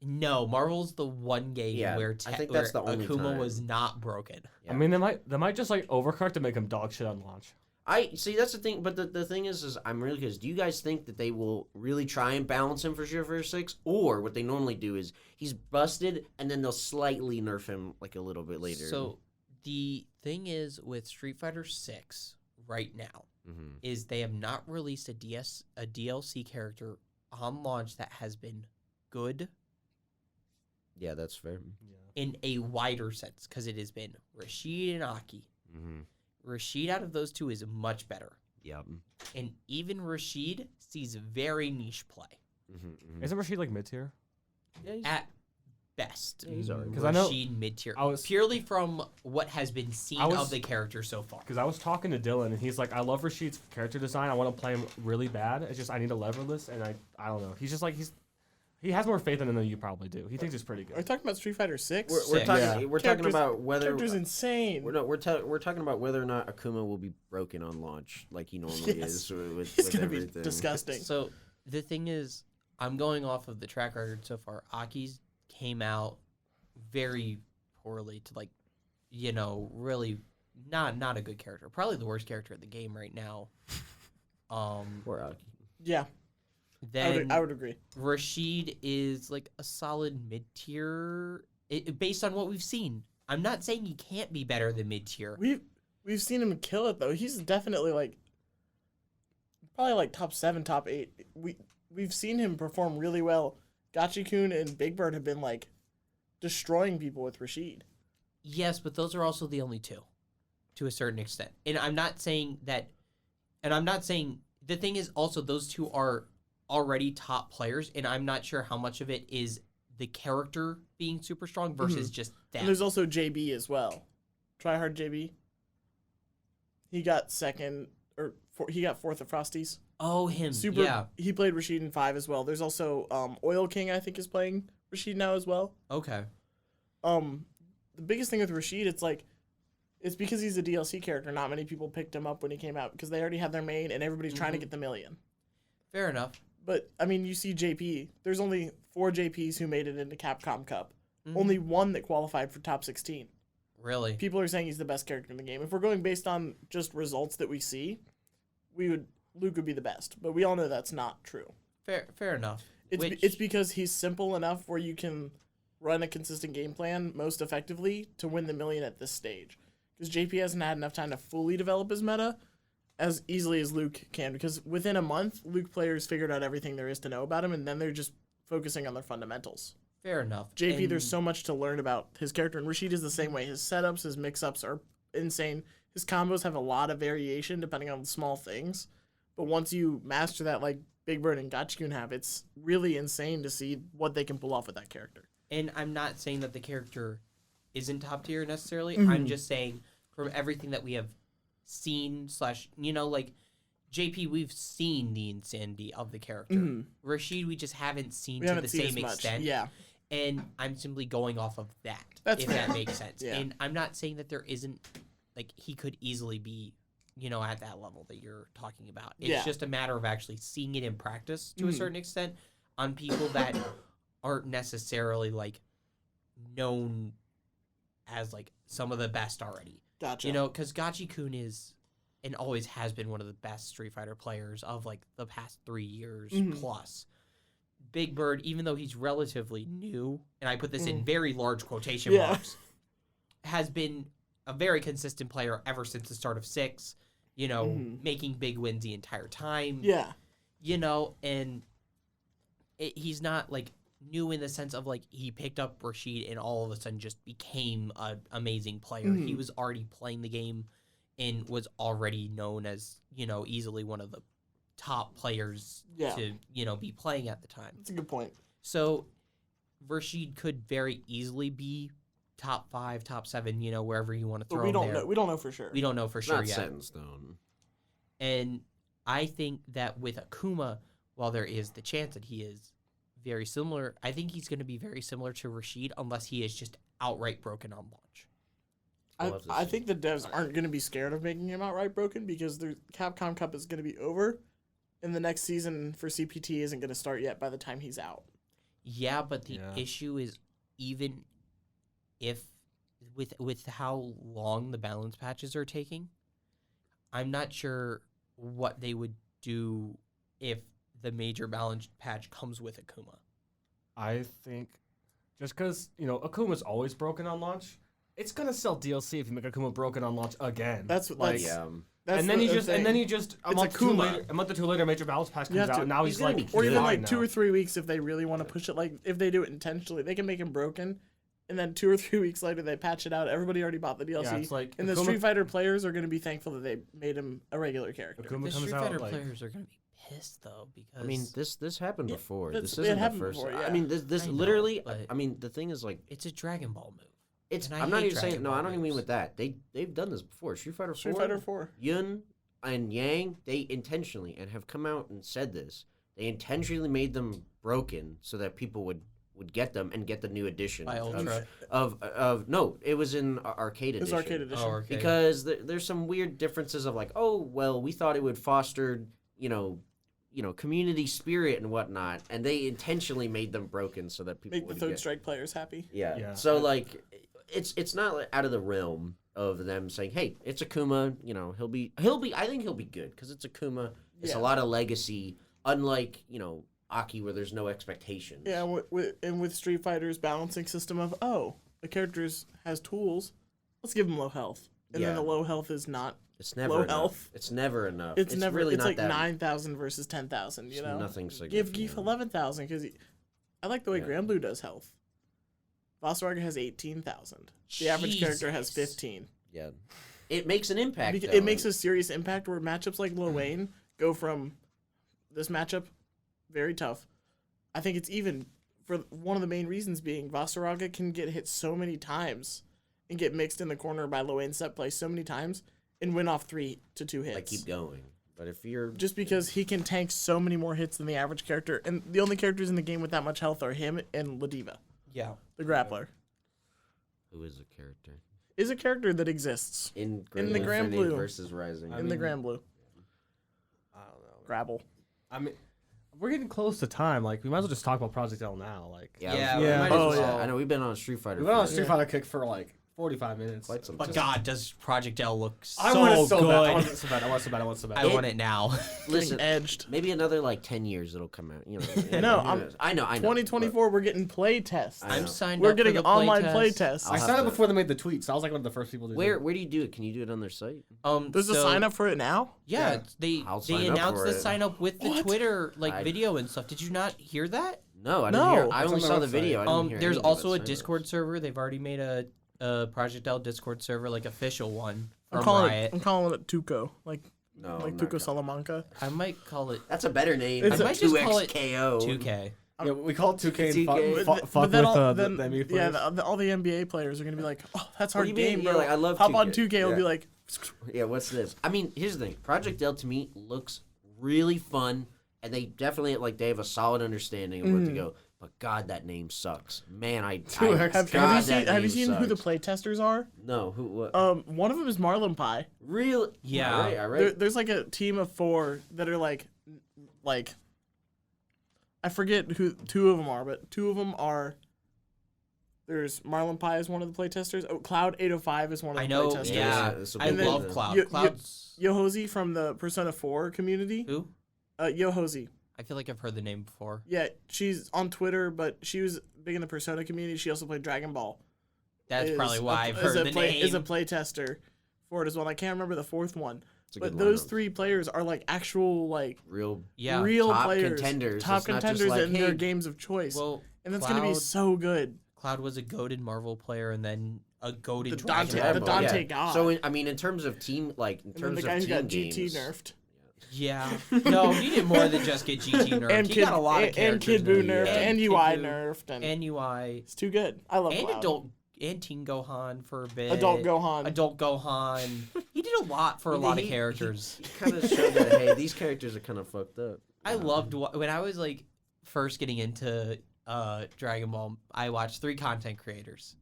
No, Marvel's the one game Yeah, where, I think that's the only Akuma time. was not broken. Yeah. I mean, they might just like overcorrect to make him dog shit on launch. I see. That's the thing. But the thing is I'm really curious. Do you guys think that they will really try and balance him for Street Fighter 6, or what they normally do is he's busted and then they'll slightly nerf him like a little bit later? So the thing is with Street Fighter 6 right now Mhm. is they have not released a DLC character on launch that has been good Yeah, that's fair. in a wider sense because it has been Rashid and Aki. Mm-hmm. Rashid out of those 2 is much better. Yep. And even Rashid sees very niche play Mm-hmm. Isn't Rashid like mid tier? at best. Yeah, he's alright. 'Cause I know- Rashid mid-tier. I was- Purely from what has been seen I was- of the character so far. Because I was talking to Dylan and he's like, I love Rashid's character design. I want to play him really bad. It's just I need a leverless, and I don't know. He's just like he has more faith in him than you probably do. He thinks he's pretty Are we good. talking about Street Fighter 6? We're Six. talking. Yeah. We're talking Character's- about whether Character's insane. we're talking about whether or not Akuma will be broken on launch like he normally Yes. is with He's with gonna everything. be disgusting. So the thing is, I'm going off of the track record so far. Aki's came out very poorly to really not a good character. Probably the worst character in the game right now. Poor Aki. Yeah, Then I would agree. Rashid is like a solid mid-tier based on what we've seen. I'm not saying he can't be better than mid-tier. We've seen him kill it though. He's definitely like probably like top 7, top 8. We've seen him perform really well. Gachi-kun and Big Bird have been like destroying people with Rashid. Yes, but those are also the only 2 to a certain extent. And I'm not saying the thing is also those 2 are already top players, and I'm not sure how much of it is the character being super strong versus just And them. there's also JB as well. Tryhard JB. He got he got 4th at Frosties. Oh, him. Super. Yeah. He played Rashid in 5 as well. There's also Oil King, I think, is playing Rashid now as well. Okay. The biggest thing with Rashid, it's because he's a DLC character. Not many people picked him up when he came out because they already had their main and everybody's trying to get the million. Fair enough. But I mean, you see JP. There's only 4 JPs who made it into Capcom Cup. Mhm. Only 1 that qualified for top 16. Really? People are saying he's the best character in the game. If we're going based on just results that we see, Luke would be the best. But we all know that's not true. Fair enough. It's because he's simple enough where you can run a consistent game plan most effectively to win the million at this stage. Because JP hasn't had enough time to fully develop his meta as easily as Luke can. Because within a month, Luke players figured out everything there is to know about him, and then they're just focusing on their fundamentals. Fair enough. JP, And there's so much to learn about his character, and Rashid is the same way. His setups, his mix-ups are insane. His combos have a lot of variation depending on the small things. But once you master that, like Big Bird and Gachikun have, it's really insane to see what they can pull off with that character. And I'm not saying that the character isn't top tier necessarily. Mhm. I'm just saying from everything that we have seen / like JP, we've seen the insanity of the character. Mhm. Rashid, we just haven't seen We to haven't the seen same as much. extent. Yeah. And I'm simply going off of that, That's if fair. that makes sense. Yeah. And I'm not saying that there isn't, like, he could easily be, at that level that you're talking about. It's Yeah. just a matter of actually seeing it in practice to a Mhm. certain extent on people that aren't necessarily, like, known as, like, some of the best already. Gotcha. Because Gachikun is and always has been one of the best Street Fighter players of, like, the past 3 years Mhm. plus. Big Bird, even though he's relatively new, and I put this in Mm. very large quotation Yeah. marks, has been a very consistent player ever since the start of 6, Mhm. making big wins the entire time, Yeah. and he's not, like, new in the sense of, like, he picked up Rashid and all of a sudden just became an amazing player. He Mhm. was already playing the game and was already known as, easily one of the top players Yeah. to, be playing at the time. That's a good point. So Rashid could very easily be top 5, top 7, wherever you want to throw But we him don't there. know. We don't know for sure. We don't know for It's sure not yet. set in stone. And I think that with Akuma, while there is the chance that he is very similar, I think he's going to be very similar to Rashid unless he is just outright broken on launch. We'll have to I see. think the devs aren't going to be scared of making him outright broken because the Capcom Cup is going to be over, and the next season for CPT isn't going to start yet by the time he's out. Yeah, but the Yeah. issue is even if with how long the balance patches are taking, I'm not sure what they would do if the major balance patch comes with Akuma. I think just because, Akuma's always broken on launch, it's going to sell DLC if you make Akuma broken on launch again. That's like, Yeah. That's and then the he thing. just a It's month, or two Akuma. later, a month or two later, major balance pass You comes have out, to- and now he's he's gonna like, be Or even fine like now. 2 or 3 weeks if they really want to push it. Like if they do it intentionally, they can make him broken, and then 2 or 3 weeks later they patch it out. Everybody already bought the DLC, Yeah, it's like and the Akuma- Street Fighter players are going to be thankful that they made him a regular character. Akuma The comes Street out Fighter like, players are going to be pissed though because I mean, this happened Yeah, before. that's- This it isn't the happened first. before, I yeah. mean, this I know, literally. but- I mean, the thing is like it's a Dragon Ball move. it's. And I I'm not hate even saying Dragon no. Ball I don't even mean moves. with that. They've done this before. Street Fighter 4. Street Fighter 4. Yun and Yang, they intentionally and have come out and said this. They intentionally made them broken so that people would get them and get the new edition By Ultra. of no. It was in arcade It was edition. arcade edition. Oh, okay. Because there's some weird differences of like, oh well, we thought it would foster community spirit and whatnot, and they intentionally made them broken so that people Make the would Third get. Strike players happy. Yeah. Yeah. So like, it's not like, out of the realm of them saying, hey, it's Akuma. He'll be. I think he'll be good because it's Akuma. It's Yeah. a lot of legacy, unlike Aki, where there's no expectations. Yeah, with Street Fighter's balancing system of a character has tools, let's give him low health, and Yeah. then the low health is not. It's never Low enough. health. It's never enough. It's never. really It's not like that. 9,000 versus 10,000. You It's know, nothing give significant. Geef 11,000 because I like the way Yeah. Granblue does health. Vasaraga has 18,000. The average character has Jesus. 15. Yeah. It makes an impact. Because though, it makes and- a serious impact where matchups like Lil Wayne go from this matchup very tough. I think it's even for one of the main reasons being Vasaraga can get hit so many times and get mixed in the corner by Lil Wayne's set play so many times and win off 3 to 2 hits. like keep going. But if you're Just because he can tank so many more hits than the average character, and the only characters in the game with that much health are him and Ladiva, Yeah. the grappler. who is a character Is a character that exists in the Grand Infinity Blue. versus Rising. I in the mean- Grand Blue. I don't know. Grapple. I mean, we're getting close to time. Like, we might as well just talk about Project L now. Like, Yeah, we we might might as as well. well. I know we've been on a Street Fighter. we went on a for- Street Yeah. Fighter kick for like 45 minutes. Quite some But time. God, does Project L look so I want it so good? bad. I want it so bad. I want it so bad. I want it so bad. I want it now. Listen, edged. maybe another like 10 years it'll come out. You know. No, I know. 2024, we're getting play tests. I know. I'm signed We're up getting for the online play test. tests. I'll I have signed up to- before they made the tweet, so I was like one of the first people to do Where it. do you do it? Can you do it on their site? There's a sign up for it now. Yeah, Yeah. they I'll sign up announced for the it. sign up with the What? Twitter I- video and stuff. Did you not hear that? No, I didn't No. hear. I It's only on saw their the video. I didn't hear There's anything also about a sign-ups. Discord server. They've already made a Project L Discord server, like official one I'm from calling Riot. I'm calling it Tuco, like No, I'm like not Tuco gonna- Salamanca. I might call it That's a better name. It's than a- I might just call it 2XKO. 2K. Yeah, we call it 2K and 2K. fuck then with all, the then, NBA yeah, players. all the NBA players are gonna be like, oh, that's What our do you mean? game, Yeah, bro. like, I love Hop on 2K. 2K. Will Yeah. be like, Yeah, what's this? I mean, here's the thing. Project L to me looks really fun, and they definitely they have a solid understanding of where to go. But God, that name sucks. Man, have you seen who the playtesters are? No, who? What? One of them is Marlon Pie. Real? Yeah. All right. All right. There's like a team of 4 that are like I forget who 2 of them are, but 2 of them are. There's Marlon Pie is one of the playtesters. Oh, Cloud 805 is one of the I know. playtesters. Yeah, this will I be love good. Cloud. You- Cloud's Yohozi from the Persona 4 community. who? Yohozi. I feel like I've heard the name before. Yeah, she's on Twitter, but she was big in the Persona community. She also played Dragon Ball. That's probably why I've is heard a the play, name. Is a playtester for it as well. I can't remember the 4th one. It's a But good those lineup. 3 players are like actual real. Yeah. real top players, contenders. top It's not just contenders like, in their hey, games of choice, Well, and it's gonna be Cloud- so good. Cloud was a goated Marvel player and then a goated The Dragon Dante- Ball the player. Dante God. So in terms of team, in And then terms the guy of who team got GT games, nerfed, Yeah. No, he did more than just get GT nerfed. and He Kid got a lot of and characters Kid Buu nerfed. nerfed, and Kid UI Buu, nerfed, and and UI, it's too good. I love and Cloud. Teen Gohan for a bit. Adult Gohan. Adult Gohan. He did a lot for a lot of He- characters. He kind of showed that hey, these characters are kind of fucked up. I loved when I was like first getting into Dragon Ball. I watched 3 content creators: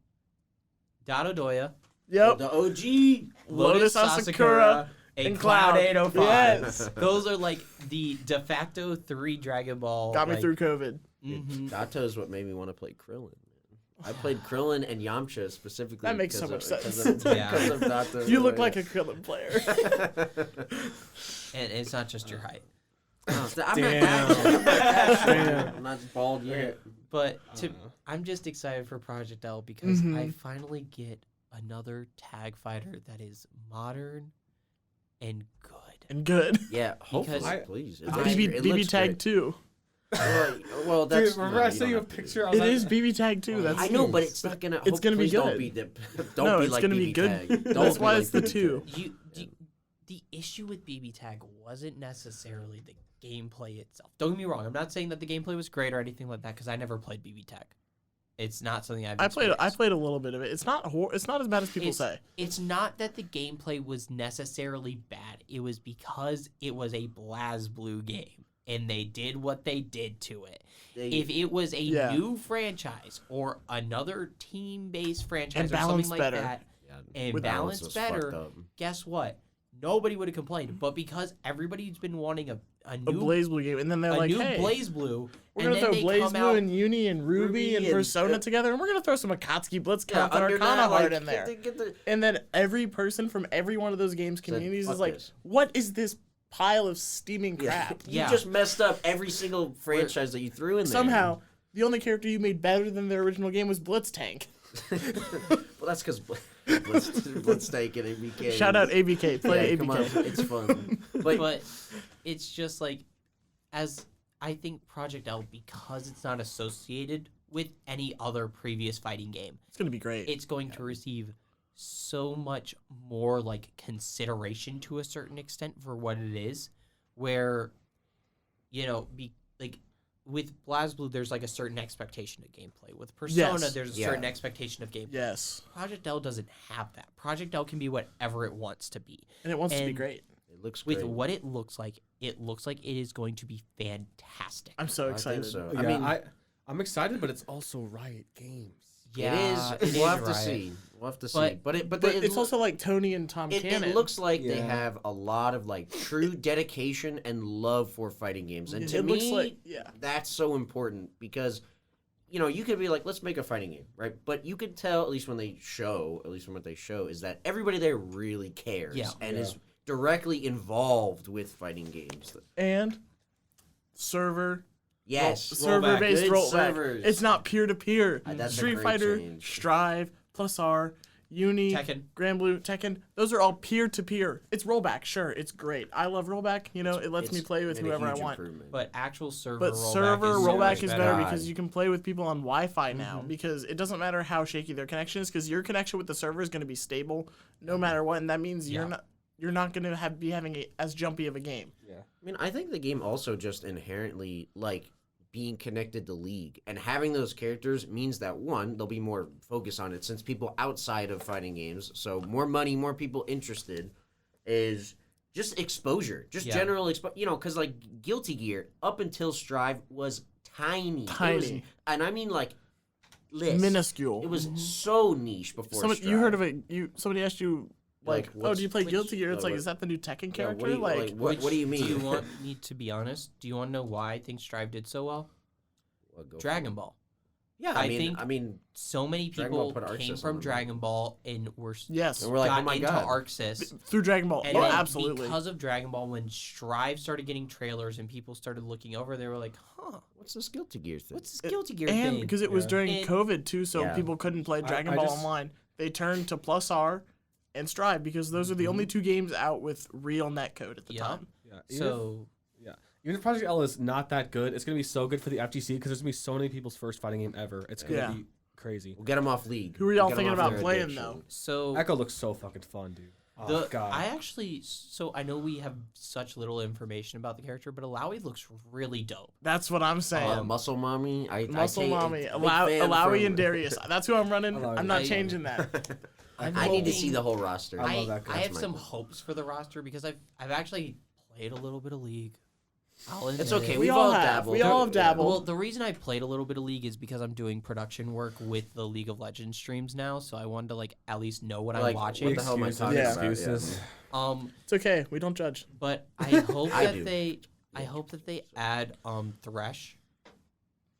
Dado Doya, Yep. The OG. Lotus Asakura, and and Cloud Cloud. 805. Yes. Those are like the de facto 3 Dragon Ball. Got me like, through COVID. mhm. Dato is what made me want to play Krillin. Man. I played Krillin and Yamcha specifically. That makes so because much of- sense. Because of, Yeah. because of Dato. You look like a Krillin player. And it's not just your height. I'm not Damn. that Damn. I'm not bald yet. But I'm just excited for Project L because Mhm. I finally get another tag fighter that is modern and good. and good. Yeah, hopefully, Because please. It I- looks BB, great. It BB looks Tag great. 2. Well, that's. Dude, remember I you sent don't you a have to do picture? that. I was It like- is BB Tag 2. That's I know, but it's not gonna. It's gonna be please Don't good. be the. Don't no, be it's like gonna BB be good. Tag. Don't That's be why like it's the BB 2. Tag. The issue with BB Tag wasn't necessarily the gameplay itself. Don't get me wrong. I'm not saying that the gameplay was great or anything like that because I never played BB Tag. It's not something I've I experienced. played a little bit of it. It's not it's not as bad as people say. It's not that the gameplay was necessarily bad. It was because it was a BlazBlue game and they did what they did to it. If it was a Yeah. new franchise or another team-based franchise And or something balanced like better. that Yeah, and With balance balanced was better, fucked up. guess what? Nobody would have complained. But because everybody's been wanting a A new BlazBlue game, and then they're a like, new "Hey, BlazBlue, we're and gonna then throw they come BlazBlue out and Uni and Ruby Ruby and and- Persona together, and we're gonna throw some Akatsuki Blitzcrank and under Arcana that, Heart like, in there." get the- And then every person from every one of those games Said, communities "Fuck is like, this." "What is this pile of steaming Yeah. crap?" You Yeah. just messed up every single franchise that you threw in there. Somehow, the only character you made better than their original game was Blitztank. Well, that's because Blitztank and ABK. Shout out ABK, play Yeah, come on, ABK. it's fun. But, but it's just like, as I think Project L, because it's not associated with any other previous fighting game, It's gonna be great. it's going to receive so much more like consideration to a certain extent for what it is, where, you know, like with BlazBlue, there's like a certain expectation of gameplay. With Persona, Yes. there's a Yeah. certain expectation of gameplay. Yes, Project L doesn't have that. Project L can be whatever it wants to be. and it wants to be And great. it looks With great. what it looks like it is going to be fantastic. I'm so I excited. think so. Yeah, I mean, I'm excited, but it's also Riot Games. Yeah, it is. We'll have to see. We'll have to see. But- But But it's also like Tony and Tom It Cannon. looks like they Yeah. have a lot of like true dedication and love for fighting games, and to it me, looks like yeah. that's so important because, you could be like, let's make a fighting game, right? But you could tell, at least from what they show, is that everybody there really cares and is directly involved with fighting games. And server. Yes, Server-based good rollback. servers. It's not peer-to-peer. That's a Street great Fighter, change. Strive, Plus R, Uni, Tekken. Grand Blue, Tekken. Those are all peer-to-peer. It's rollback, sure. It's great. I love rollback. It lets me play with made a whoever I huge want. improvement. But actual server But rollback server is so rollback much is better. better God. because you can play with people on Wi-Fi now. Because it doesn't matter how shaky their connection is, because your connection with the server is going to be stable no matter what, and that means you're not going to be having as jumpy of a game. Yeah. I mean, I think the game also just inherently, being connected to League and having those characters means that, one, there'll be more focus on it since people outside of fighting games, so more money, more people interested, is just exposure. Just general exposure. Because, Guilty Gear, up until Strive, was tiny. Tiny. And I mean, list. Minuscule. It was so niche before Strive. You heard of it. Somebody asked you, do you play which- Guilty Gear? It's what- is that the new Tekken Yeah, character? what do you mean? Do you want me to be honest? Do you want to know why I think Strive did so well? Well, go for Dragon it. Ball. Yeah, I I mean, think so many Dragon Ball people put Arc came Sys from on the Dragon Ball and were Yes. And we're like, got oh my into God. ArcSys. Through Dragon Ball. And Oh, then absolutely. because of Dragon Ball, when Strive started getting trailers and people started looking over, they were like, huh, what's this Guilty Gear thing? what's this Guilty Gear And thing? because it was during And- COVID too, so Yeah. people couldn't play Dragon I Ball just- online. They turned to Plus R and Strive because those are the only two games out with real netcode at the Yeah. time. Yeah. So Even if Project L is not that good, it's gonna be so good for the FGC because there's gonna be so many people's first fighting game ever. It's gonna Yeah. be crazy. We'll get them off League. Who are y'all We'll get 'em thinking off about their playing, addiction. though? so Echo looks so fucking fun, dude. Oh god. I actually, so I know we have such little information about the character, but Alawi looks really dope. That's what I'm saying. Muscle Mommy. Muscle Mommy, big fan Alawi from- and Darius. That's who I'm running. Alawi. I'm not I- changing that. I need to see hoping- the whole roster. I love that guy. I That's have my some goal. hopes for the roster because I've actually played a little bit of League. I'll admit It's okay. it. We've all all have. dabbled. We all have dabbled. Well, the reason I played a little bit of League is because I'm doing production work with the League of Legends streams now, so I wanted to at least know what I'm watching. What the hell am I talking Yeah. about? Excuses. It's okay. We don't judge. But I hope I that do. I hope that they add Thresh,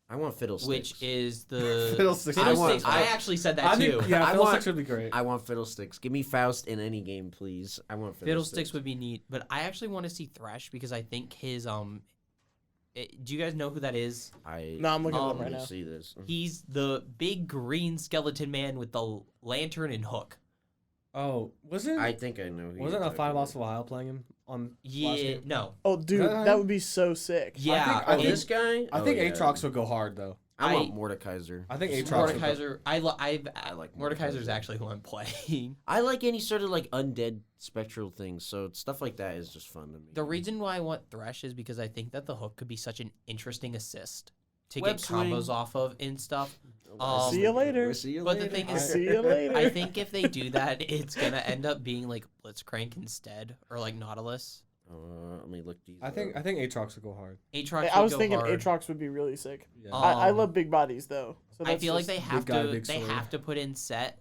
I want Fiddlesticks. which is the Fiddlesticks. Fiddlesticks. I I actually said that I too. think, yeah, I Fiddlesticks want- would be great. I want Fiddlesticks. Give me Faust in any game, please. I want Fiddlesticks. Fiddlesticks would be neat, but I actually want to see Thresh because I think his do you guys know who that is? No, I'm looking at Um, them right Let me now. see this. He's the big green skeleton man with the lantern and hook. Oh, wasn't I think I know. Who wasn't you're a Final talking Boss of a while playing him on last Yeah, game? no. Oh, dude, Uh, that would be so sick. Yeah, I about. Oh, think- this guy. I Oh, think yeah. Aatrox would go hard though. I want Mordekaiser. I think Aatrox would go. Mordekaiser. I like Mordekaiser's Mordekaiser. actually who I'm playing. I like any sort of undead spectral things, so stuff like that is just fun to me. The reason why I want Thresh is because I think that the hook could be such an interesting assist to Web get swing. combos off of and stuff. See you later. See you But later. the thing I'll is, see you later. I think if they do that, it's gonna end up being Blitzcrank instead, or Nautilus. Let me look these. I think Aatrox would go hard. Aatrox I would was go thinking hard. Aatrox would be really sick. Yeah. I Um, love big bodies though. So I that's feel like just- they have guy, to. big They sword. have to put in Set.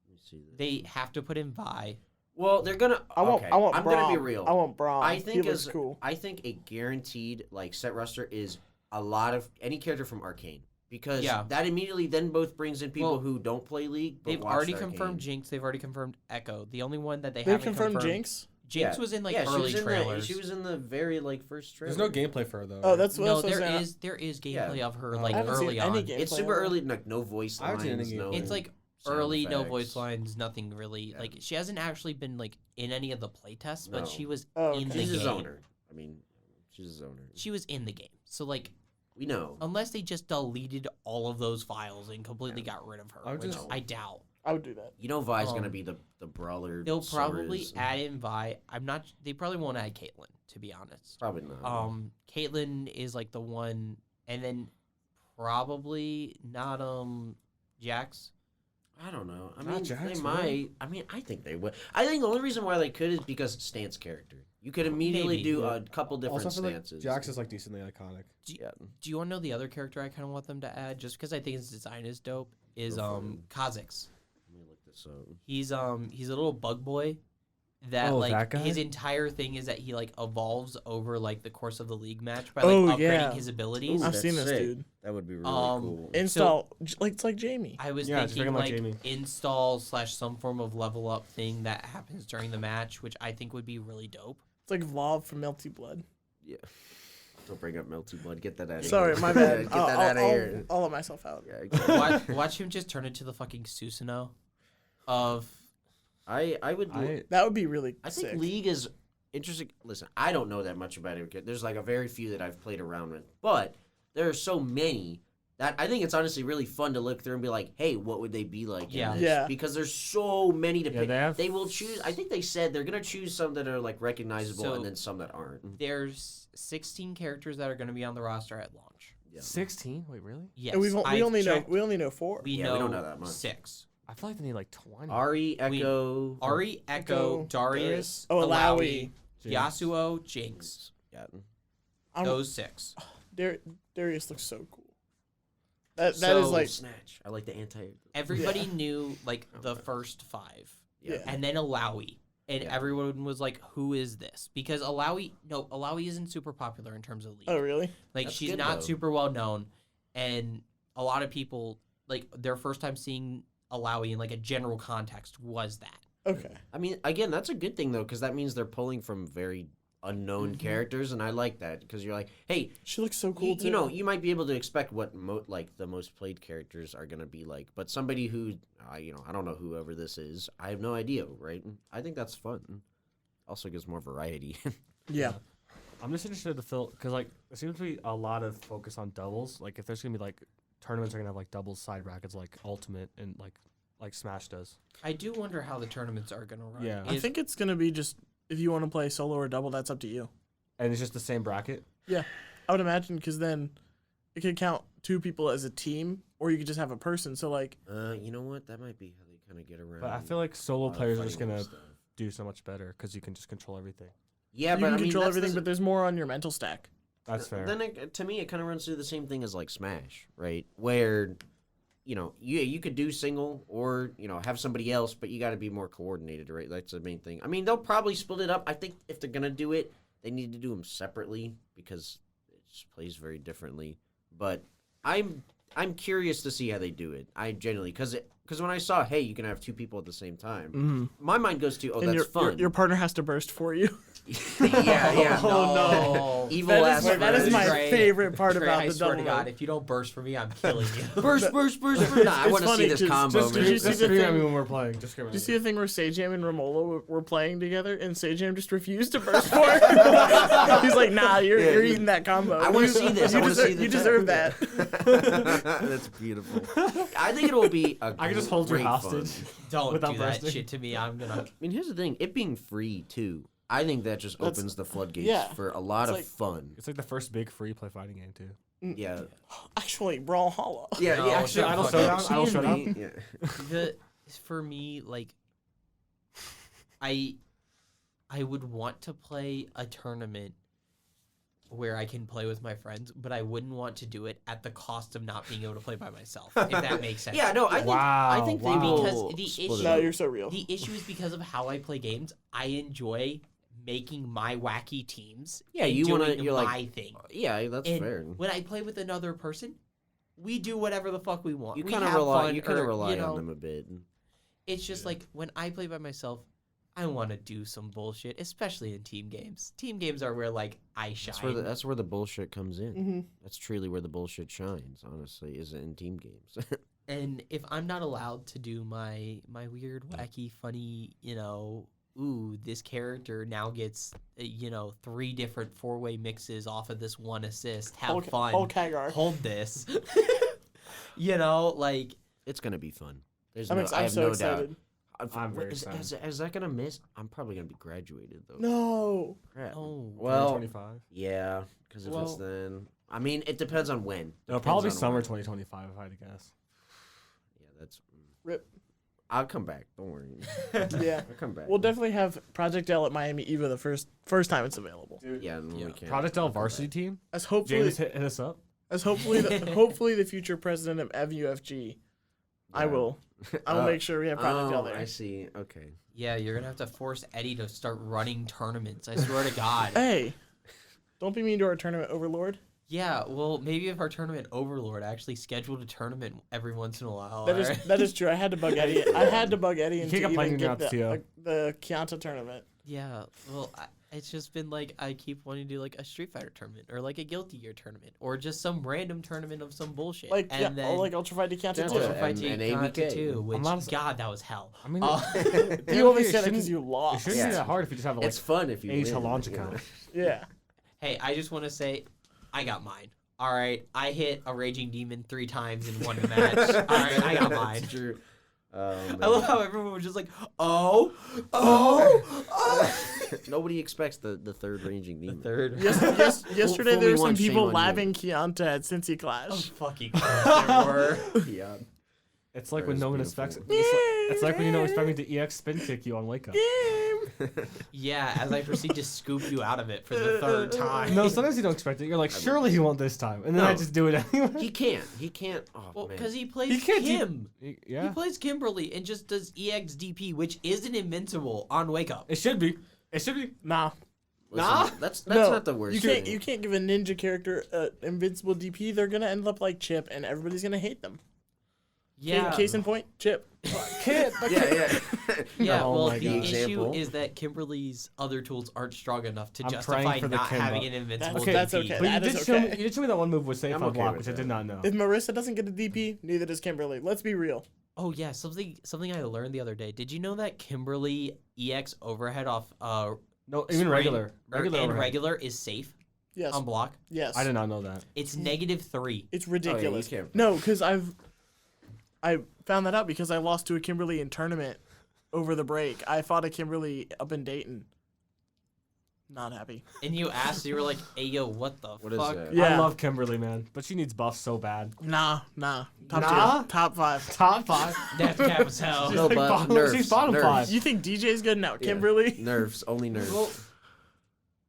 Let me see this. They have to put in Vi. Well, they're gonna. I want. okay, I want. I'm Braum. gonna be real. I want Braum. I think he looks as cool. I think a guaranteed set roster is a lot of any character from Arcane because Yeah. that immediately then both brings in people Well, who don't play League. But They've watch already Arcane. confirmed Jinx. They've already confirmed Echo. The only one that they They haven't confirmed Jinx. Jinx Yeah. was in Yeah, early she was trailers. she was in the very first trailer. There's no gameplay for her though. Oh, right? that's what No, I was saying. there is Yeah. gameplay of her I like haven't seen early any on. gameplay It's super of her. early. No voice I haven't seen lines. any No. gameplay. It's like sound early, no effects. voice lines, nothing really. Yeah. Like she hasn't actually been in any of the playtests, but No. she was Oh, in okay. the She's a game. zoner. I mean, she's a zoner. She was in the game. So We know. unless they just deleted all of those files and completely got rid of her, I would which just- I doubt. I would do that. You know, Vi's gonna Um, be the brawler. They'll probably Sora's- add in Vi. I'm not. They probably won't add Caitlyn, to be honest. Probably not. Caitlyn is the one, and then probably not Jax. I don't know. I Not mean, Jax, they really? might. I mean, I think they would. I think the only reason why they could is because stance character. You could immediately Maybe. do Yeah. a couple different Also, I feel like stances. Jax is decently iconic. Yeah. Do you want to know the other character I kind of want them to add, just because I think his design is dope? Is Go for it. Kha'Zix. Let me look this up. He's a little bug boy, that Oh, like that guy? his entire thing is that he like evolves over like the course of the league match by like upgrading his abilities. Ooh, I've that's seen this sick. dude. That would be really cool. Install like it's like Jamie. I was Yeah, just thinking make him like like Jamie. install / some form of level up thing that happens during the match, which I think would be really dope. It's like Vav from Melty Blood. Yeah. Don't bring up Melty Blood. Get that out of here. Sorry, my bad. Get that out of here. I'll let myself out. Yeah, exactly. Watch him just turn into the fucking Susanoo of. I would. That would be really I think sick. League is interesting. Listen, I don't know that much about it. There's like a very few that I've played around with, but there are so many that I think it's honestly really fun to look through and be like, hey, what would they be like? Yeah. In this? Yeah. Because there's so many to Yeah, pick. they have- Will choose. I think they said they're gonna choose some that are like recognizable So- and then some that aren't. There's 16 characters that are going to be on the roster at launch. Yeah. 16? Wait, really? Yes, And we I've only checked. know 4. We Yeah, we don't know that much. 6. I feel like they need like 20. Ari, Echo, Ari, Echo, Darius, Oh, Alawi, Jinx. Yasuo, Jinx. Yeah. I don't- Those 6. Darius looks so cool. That So- is like Snatch. I like the anti. Everybody knew like the first 5, Yeah. and then Alawi, and Yeah. everyone was like, "Who is this?" Because Alawi isn't super popular in terms of league. oh really? Like That's she's good, not though. super well known, and a lot of people like their first time seeing Alawi in like a general context was that. Okay. I mean, again, that's a good thing though, because that means they're pulling from very unknown characters, and I like that because you're like, hey, She looks so cool too. you know, you might be able to expect what like the most played characters are gonna be like, but somebody who, I don't know whoever this is, I have no idea, right? I think that's fun. Also gives more variety. Yeah. I'm just interested to fill, because like there seems to be a lot of focus on doubles. Like if there's gonna be like tournaments are gonna have like doubles side brackets like Ultimate and like Smash does. I do wonder how the tournaments are gonna run. Yeah. I think it's gonna be just if you want to play solo or double, that's up to you. And it's just the same bracket. Yeah, I would imagine because then it could count 2 people as a team, or you could just have a person. So like, You know what? That might be how they kind of get around. But I feel like solo players are just fighting gonna stuff. do so much better because you can just control everything. Yeah, you but can I mean, control that's everything, but there's more on your mental stack. That's fair. Then to me, it kind of runs through the same thing as like Smash, right? Where, you could do single or have somebody else, but you got to be more coordinated, right? That's the main thing. I mean, they'll probably split it up. I think if they're gonna do it, they need to do them separately because it just plays very differently. But I'm curious to see how they do it. I genuinely because when I saw, hey, you can have 2 people at the same time, my mind goes to, oh, And that's fun. your partner has to burst for you. yeah. Oh, no. Evil ass. That is my Trey, favorite part Trey, about I the swear double. to God, mode. if you don't burst for me, I'm killing you. Burst. Nah, I It's want to see funny, this just- combo, just- man. did you see Just the scream at me thing? when we're playing. Just scream at Did you me. see the thing where Sajam and Romola were playing together, and Sajam just refused to burst for it? He's like, "Nah, you're eating that combo. I want to see this. I want to see the You deserve that." That's beautiful. I think it will be a I can just hold you great hostage. fun. Don't Without do that bursting. shit to me. I'm gonna. I mean, here's the thing. It being free, too, I think that just That's- opens the floodgates yeah. for a lot It's of like- fun. It's like the first big free play fighting game too. Yeah. Actually, Brawlhalla. Yeah, No, yeah. Actually, Idle fuck Showdown, it. Idle Showdown. Yeah. The for me, like, I would want to play a tournament where I can play with my friends, but I wouldn't want to do it at the cost of not being able to play by myself. If that makes sense. Yeah, no, I think they Wow. will Because the split issue- it No, up. you're so real. The issue is because of how I play games. I enjoy making my wacky teams. Yeah, and you wanna- doing you're like- my thing. Yeah, that's And fair. when I play with another person, we do whatever the fuck we want. You We kind of have rely. fun, You kind of or, rely know, on them a bit. It's just like when I play by myself, I want to do some bullshit, especially in team games. Team games are where like I shine. That's where the bullshit comes in. Mhm. That's truly where the bullshit shines. Honestly, is in team games. And if I'm not allowed to do my weird, wacky, funny, ooh, this character now gets 3 different 4-way mixes off of this one assist. Have fun. Hulk Hagar. Hold this. like It's gonna be fun. There's I'm no, I have so no excited. doubt. I'm very Is excited. is that gonna miss? I'm probably gonna be graduated though. No. Crap. oh Well, 2025. yeah, because if it's Well- then, I mean, it depends on when. It'll Depends probably on summer when. 2025 if I had to guess. Yeah, that's. Rip. I'll come back. Don't worry. Yeah. I'll come back. We'll definitely have Project L at Miami Eva the first time it's available. yeah, and when we can. Project L varsity team. As hopefully James hit us up. hopefully the future president of MUFG, I Yeah. will I will make sure we have Project L there. I see. Okay. Yeah, you're gonna have to force Eddie to start running tournaments. I swear to God. Hey, don't be mean to our tournament overlord. Yeah, well, maybe if our tournament overlord actually scheduled a tournament every once in a while. That is true. I had to bug Eddie. I had to bug Eddie into keep even complaining get about TO. the Chianta tournament. Yeah, well, it's just been like I keep wanting to do like a Street Fighter tournament or like a Guilty Gear tournament or just some random tournament of some bullshit. Like and then like Ultra Fight to Chianta Yeah, too. Ultra Fight to and Kanata ABK. too, which honestly- God, that was hell. I mean, You only said it shouldn't- because you it lost. shouldn't be Yeah. that hard if you just have like It's fun if you age win, to launch you know? account. Yeah. Hey, I just want to say, I got mine. All right, I hit a Raging Demon 3 times in one match. All right, I got mine. That's true. I love how everyone was just like, oh. Nobody expects the third ranging demon. Third. Yesterday Fool there me were some once, shame people on you. laughing Chianta at Cincy Oh, Clash. fucking course there were. Yeah. It's like That when is no one beautiful. expects. It's like when you don't expect me to EX spin kick you on wake up. Yeah, as I proceed to scoop you out of it for the third time. No, sometimes you don't expect it. You're like, surely he won't this time, and then I No. just do it anyway. He can't. He can't. Oh Well, man. because he plays He can't do- Kim. He Yeah, plays Kimberly and just does EXDP, which isn't invincible on Wake Up. it should be. It should be. Nah. Listen, Nah. That's No, not the worst. You can't thing. you can't give a ninja character invincible DP. They're gonna end up like Chip, and everybody's gonna hate them. Yeah. Case in point, Chip. Kid. Yeah. Yeah, Oh well, my the God. issue Example. is that Kimberly's other tools aren't strong enough to I'm justify praying for the not Kimba. having an invincible Okay, that's DP. okay. But you That did is show me. okay. You did show me that one move was safe I'm on okay block, with which I that. did not know. If Marissa doesn't get a DP, neither does Kimberly. Let's be real. Oh yeah, something I learned the other day. Did you know that Kimberly EX overhead off No, even spring- regular. or- Regular. and overhead. regular is safe Yes. on block? Yes. I did not know that. It's -3. It's ridiculous. can't- No, because I found that out because I lost to a Kimberly in tournament over the break. I fought a Kimberly up in Dayton. Not happy. And you asked, you were like, "Hey yo, what the What is fuck?" that? Yeah. I love Kimberly, man, but she needs buffs so bad. Nah. Top Nah? tier. Top 5. Top 5. Death cap as hell. No, like but bottom- nerfs. she's bottom nerfs. five. You think DJ's good now? Yeah. Kimberly? Nerfs. Only nerfs. Well,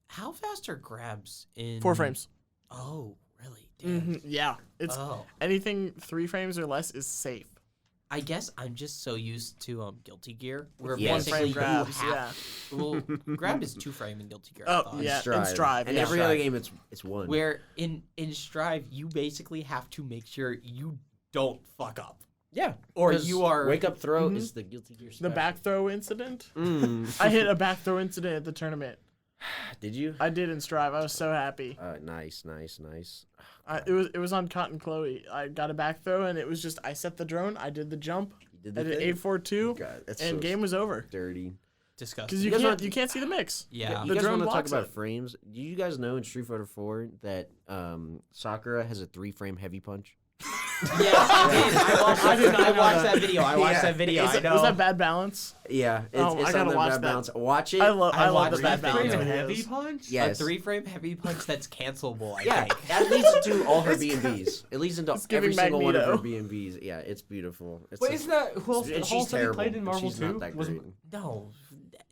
how fast are grabs in 4 frames. Oh, really? Damn. Hmm. Yeah. It's Oh, anything 3 frames or less is safe. I guess I'm just so used to Guilty Gear, where Yes. basically you 1 frame grabs. Yeah. have well, grab is 2 frame in Guilty Gear. I Oh, thought. yeah. Strive. And Strive. And yeah. every Strive. other game, it's one. Where in Strive you basically have to make sure you don't fuck up, Yeah. or 'Cause you are wake up throw Mhm. is the Guilty Gear. The Special. back throw incident. Mm. I hit a back throw incident at the tournament. Did you? I did in Strive. I was so happy. Nice. It was on Cotton Chloe. I got a back throw and it was just I set the drone. I did the jump. You did I the did thing? 842, God, that's and so game was over. dirty. disgusting. Because You guys want- you can't see the mix. Yeah. You The guys drone want to talk blocks about it. frames? Do you guys know in Street Fighter 4 that Sakura has a 3-frame heavy punch? Yeah, I did. I watched that video. I watched Yeah. that video. Was I know. that bad balance? Yeah, it's, Oh, I it's gotta on the watch bad that. balance. Watch it. I love I the watched bad that balance video. Heavy videos. punch. Yes. A 3-frame heavy punch that's cancelable. I Yeah, think. that leads into all her B&Bs. It leads into It's every giving single one of her Magneto. B&Bs. Yeah, it's beautiful. It's Wait, like- isn't that who else? and Who she's else have you terrible. played in Marvel she's 2? not that Was great. No,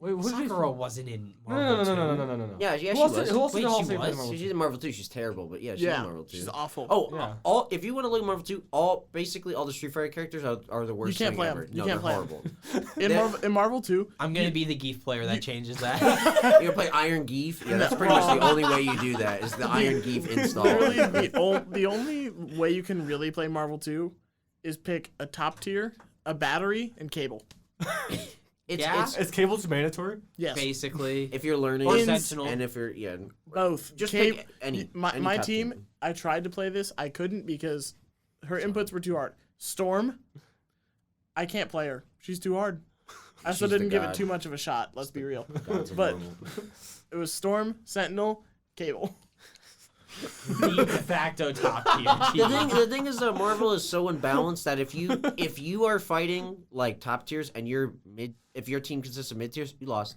Wait, who did you- Sakura wasn't in No, Marvel no, no, no, 2. no, no, no, no. Yeah, yeah, Who she else? was. Who else Wait, did all she say played in was? Marvel 2? She's in Marvel 2. She's terrible, but yeah, she's in Yeah, Marvel 2. she's awful. Oh, Yeah. all if you want to look at Marvel 2, basically all the Street Fighter characters are the worst can't thing play 'em. ever. You No, can't they're play 'em. horrible. In Marvel 2, I'm gonna be the Geef player that changes that. You gonna play Iron Geef? Yeah, that's pretty much the only way you do that is the Iron Geef install. literally the only way you can really play Marvel 2 is pick a top tier, a battery, and cable. Yeah? Is cables mandatory? Yes, Basically, If you're learning, Or Ins- Sentinel. and if you're both. just Cab- pick any. my any my top team. tier. I tried to play this. I couldn't because her inputs were too hard. Storm, I can't play her. She's too hard. I also She's the didn't give god. it too much of a shot. Let's be real. Gods of But- Marvel. It was Storm, Sentinel, Cable. the de facto top tier. The thing is that Marvel is so unbalanced that if you are fighting like top tiers and you're mid, if your team consists of mid tiers, you lost.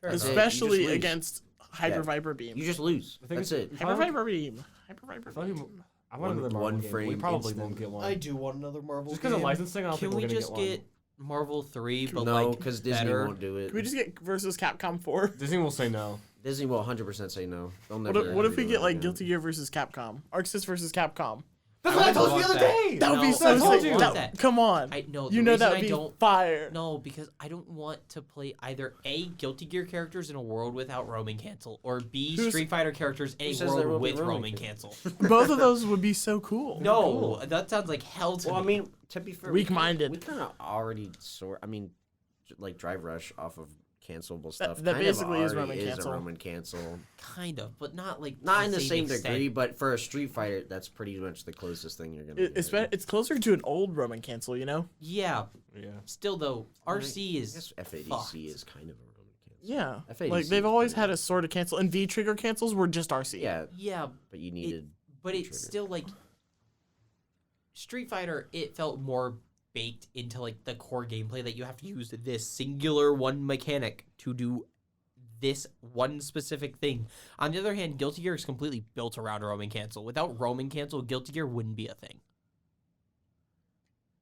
That's it. You just Especially lose. against Hyper Yeah. Viper Beam. You just lose. The thing That's is- it. Hyper Viper Beam. Hyper Viper I thought Beam. you- I want another One Marvel game. We frame probably instant. won't get one. do want another Marvel. Just because of licensing, I don't Can think we we're gonna just get one. get Marvel 3, but No, like because Disney better? won't do it. Can we just get versus Capcom 4? Disney will say no. Disney will 100% say no. They'll What never. if, what if ever we do get it like again. Guilty Gear versus Capcom? Arxis versus Capcom. That's what I told you the other day. That would be No, so I don't sick. want That- that. Come on. I know. You know that would be fire. No, because I don't want to play either A, Guilty Gear characters in a world without roaming cancel, or B, Who's- Street Fighter characters in Who a says there will world be with roaming roaming cancel. Both of those would be so cool. No, that sounds like hell to Well, I me. mean, to be fair, Weak-minded. We kind of already like Drive Rush off of cancelable stuff. that kind basically of is already Roman is cancel. a Roman cancel. Kind of, but not like Not to in the same extent. degree, but for a Street Fighter, that's pretty much the closest thing you're gonna. It's closer to an old Roman cancel, you know? Yeah, Yeah. still though, RC I is guess FADC fucked. is kind of a Roman cancel. Yeah. FADC Like, they've is always pretty- had a sort of cancel, and V-trigger cancels were just RC. Yeah, Yeah, but you needed. but it's trigger. still like Street Fighter. It felt more baked into like the core gameplay that you have to use this singular one mechanic to do this one specific thing. On the other hand, Guilty Gear is completely built around roaming cancel. Without roaming cancel, Guilty Gear wouldn't be a thing.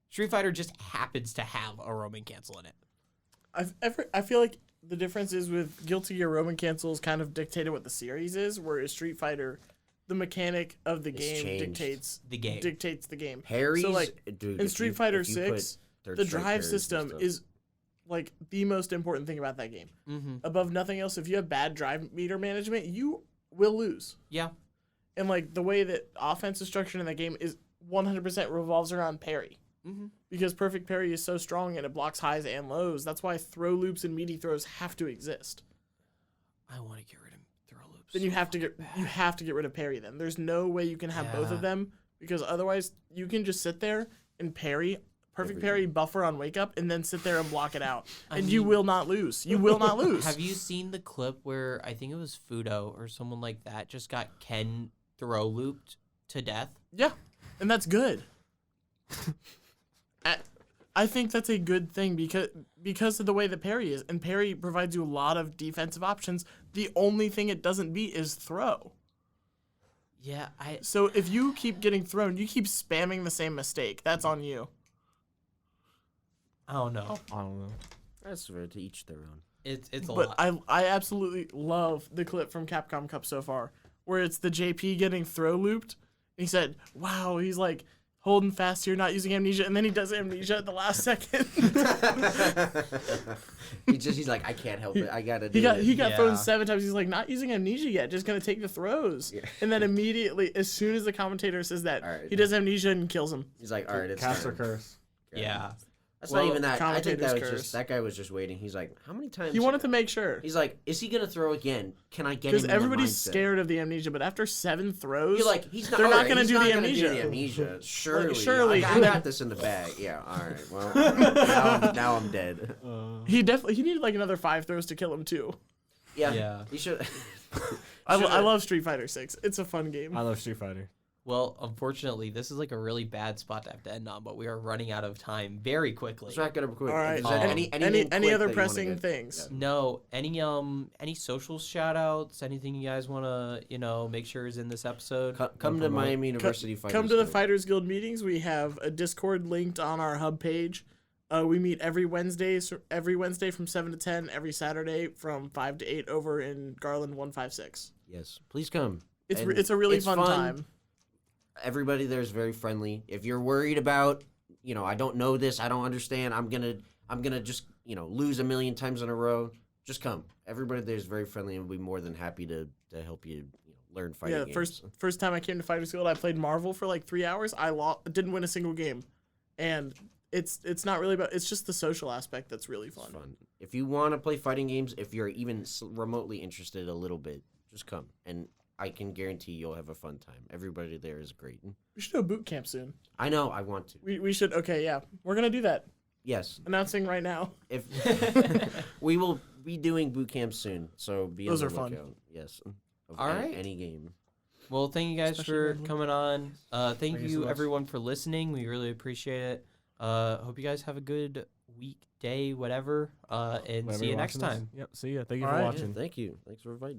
Street Fighter just happens to have a roaming cancel in it. I feel like the difference is with Guilty Gear, Roman cancels kind of dictated what the series is, whereas Street Fighter, the mechanic of the It's game changed. dictates The game. the game. Parries, So, like, dude, in if Street you- Fighter if you put 6, third the strike drive parries and system stuff- is like the most important thing about that game. Mm-hmm. Above nothing else, if you have bad drive meter management, you will lose. Yeah. And like the way that offense is structured in that game is 100% revolves around parry. Mm-hmm. Because perfect parry is so strong and it blocks highs and lows. That's why throw loops and meaty throws have to exist. I want to get rid of throw loops. Then you have to get rid of parry. Then there's no way you can have both of Yeah. them, because otherwise you can just sit there and parry perfect Everything. parry buffer on wake up and then sit there and block it out, I and you mean- will not lose. You will not lose. Have you seen the clip where I think it was Fudo or someone like that just got Ken throw looped to death? Yeah, and that's good. I think that's a good thing because of the way that parry is, and parry provides you a lot of defensive options. The only thing it doesn't beat is throw. Yeah, So if you keep getting thrown, you keep spamming the same mistake. That's on you. I don't know. I don't know. That's fair, to each their own. It's a But lot. I absolutely love the clip from Capcom Cup so far, where it's the JP getting throw looped. He said, "Wow, he's like holding fast here, not using amnesia," and then he does amnesia at the last second. He's like, I can't help it. I gotta do He it. got Yeah. thrown 7 times. He's like, not using amnesia yet, just gonna take the throws. Yeah. And then immediately, as soon as the commentator says that, All right. he does amnesia and kills him. He's like, all right, it's Cast or time. curse. Yeah. That's Well, not even that. I think that was commentator's curse. just that guy was just waiting. He's like, how many times? He wanted to make sure. He's like, is he gonna throw again? Can I get him? Because in that everybody's mindset? scared of the amnesia, but after 7 throws, You're like, he's not. they're not alright, gonna he's do not the gonna amnesia. Do the amnesia. Surely, surely. I got this in the bag. Yeah. All right. Well, now I'm dead. he needed like another 5 throws to kill him too. Yeah. Yeah. He should. I love Street Fighter 6. It's a fun game. I love Street Fighter. Well, unfortunately, this is like a really bad spot to have to end on, but we are running out of time very quickly. Let's wrap it up quick. All right. If there's anything Any quick other that you wanna pressing get- things? No, any social shout outs, anything you guys want to, make sure is in this episode? Come to Miami University Fighters. Come to the Guild. Fighters Guild meetings. We have a Discord linked on our hub page. We meet every Wednesday from 7 to 10, every Saturday from 5 to 8 over in Garland 156. Yes, please come. It's And it's a really it's fun time. Everybody there is very friendly. If you're worried about, I don't know this, I don't understand, I'm gonna just, lose a million times in a row, just come. Everybody there is very friendly and will be more than happy to help you, learn fighting Yeah, games. first time I came to Fighters Guild, I played Marvel for like 3 hours. I didn't win a single game, and it's not really about. It's just the social aspect that's really It's fun. fun. If you want to play fighting games, if you're even remotely interested a little bit, just come. And I can guarantee you'll have a fun time. Everybody there is great. We should do a boot camp soon. I know, I want to. We should. Okay, yeah, we're gonna do that. Yes. Announcing right now. If we will be doing boot camp soon, so be Those on are the fun. lookout. Yes. Of All right. any game. Well, thank you guys Especially for Red Bull. coming on. Thank Thank you so you much. everyone for listening. We really appreciate it. Hope you guys have a good week, day, whatever. And Whenever see you you're next watching this. time. Yep. See ya. Thank you All for right. watching. Yeah, thank you. Thanks for inviting me.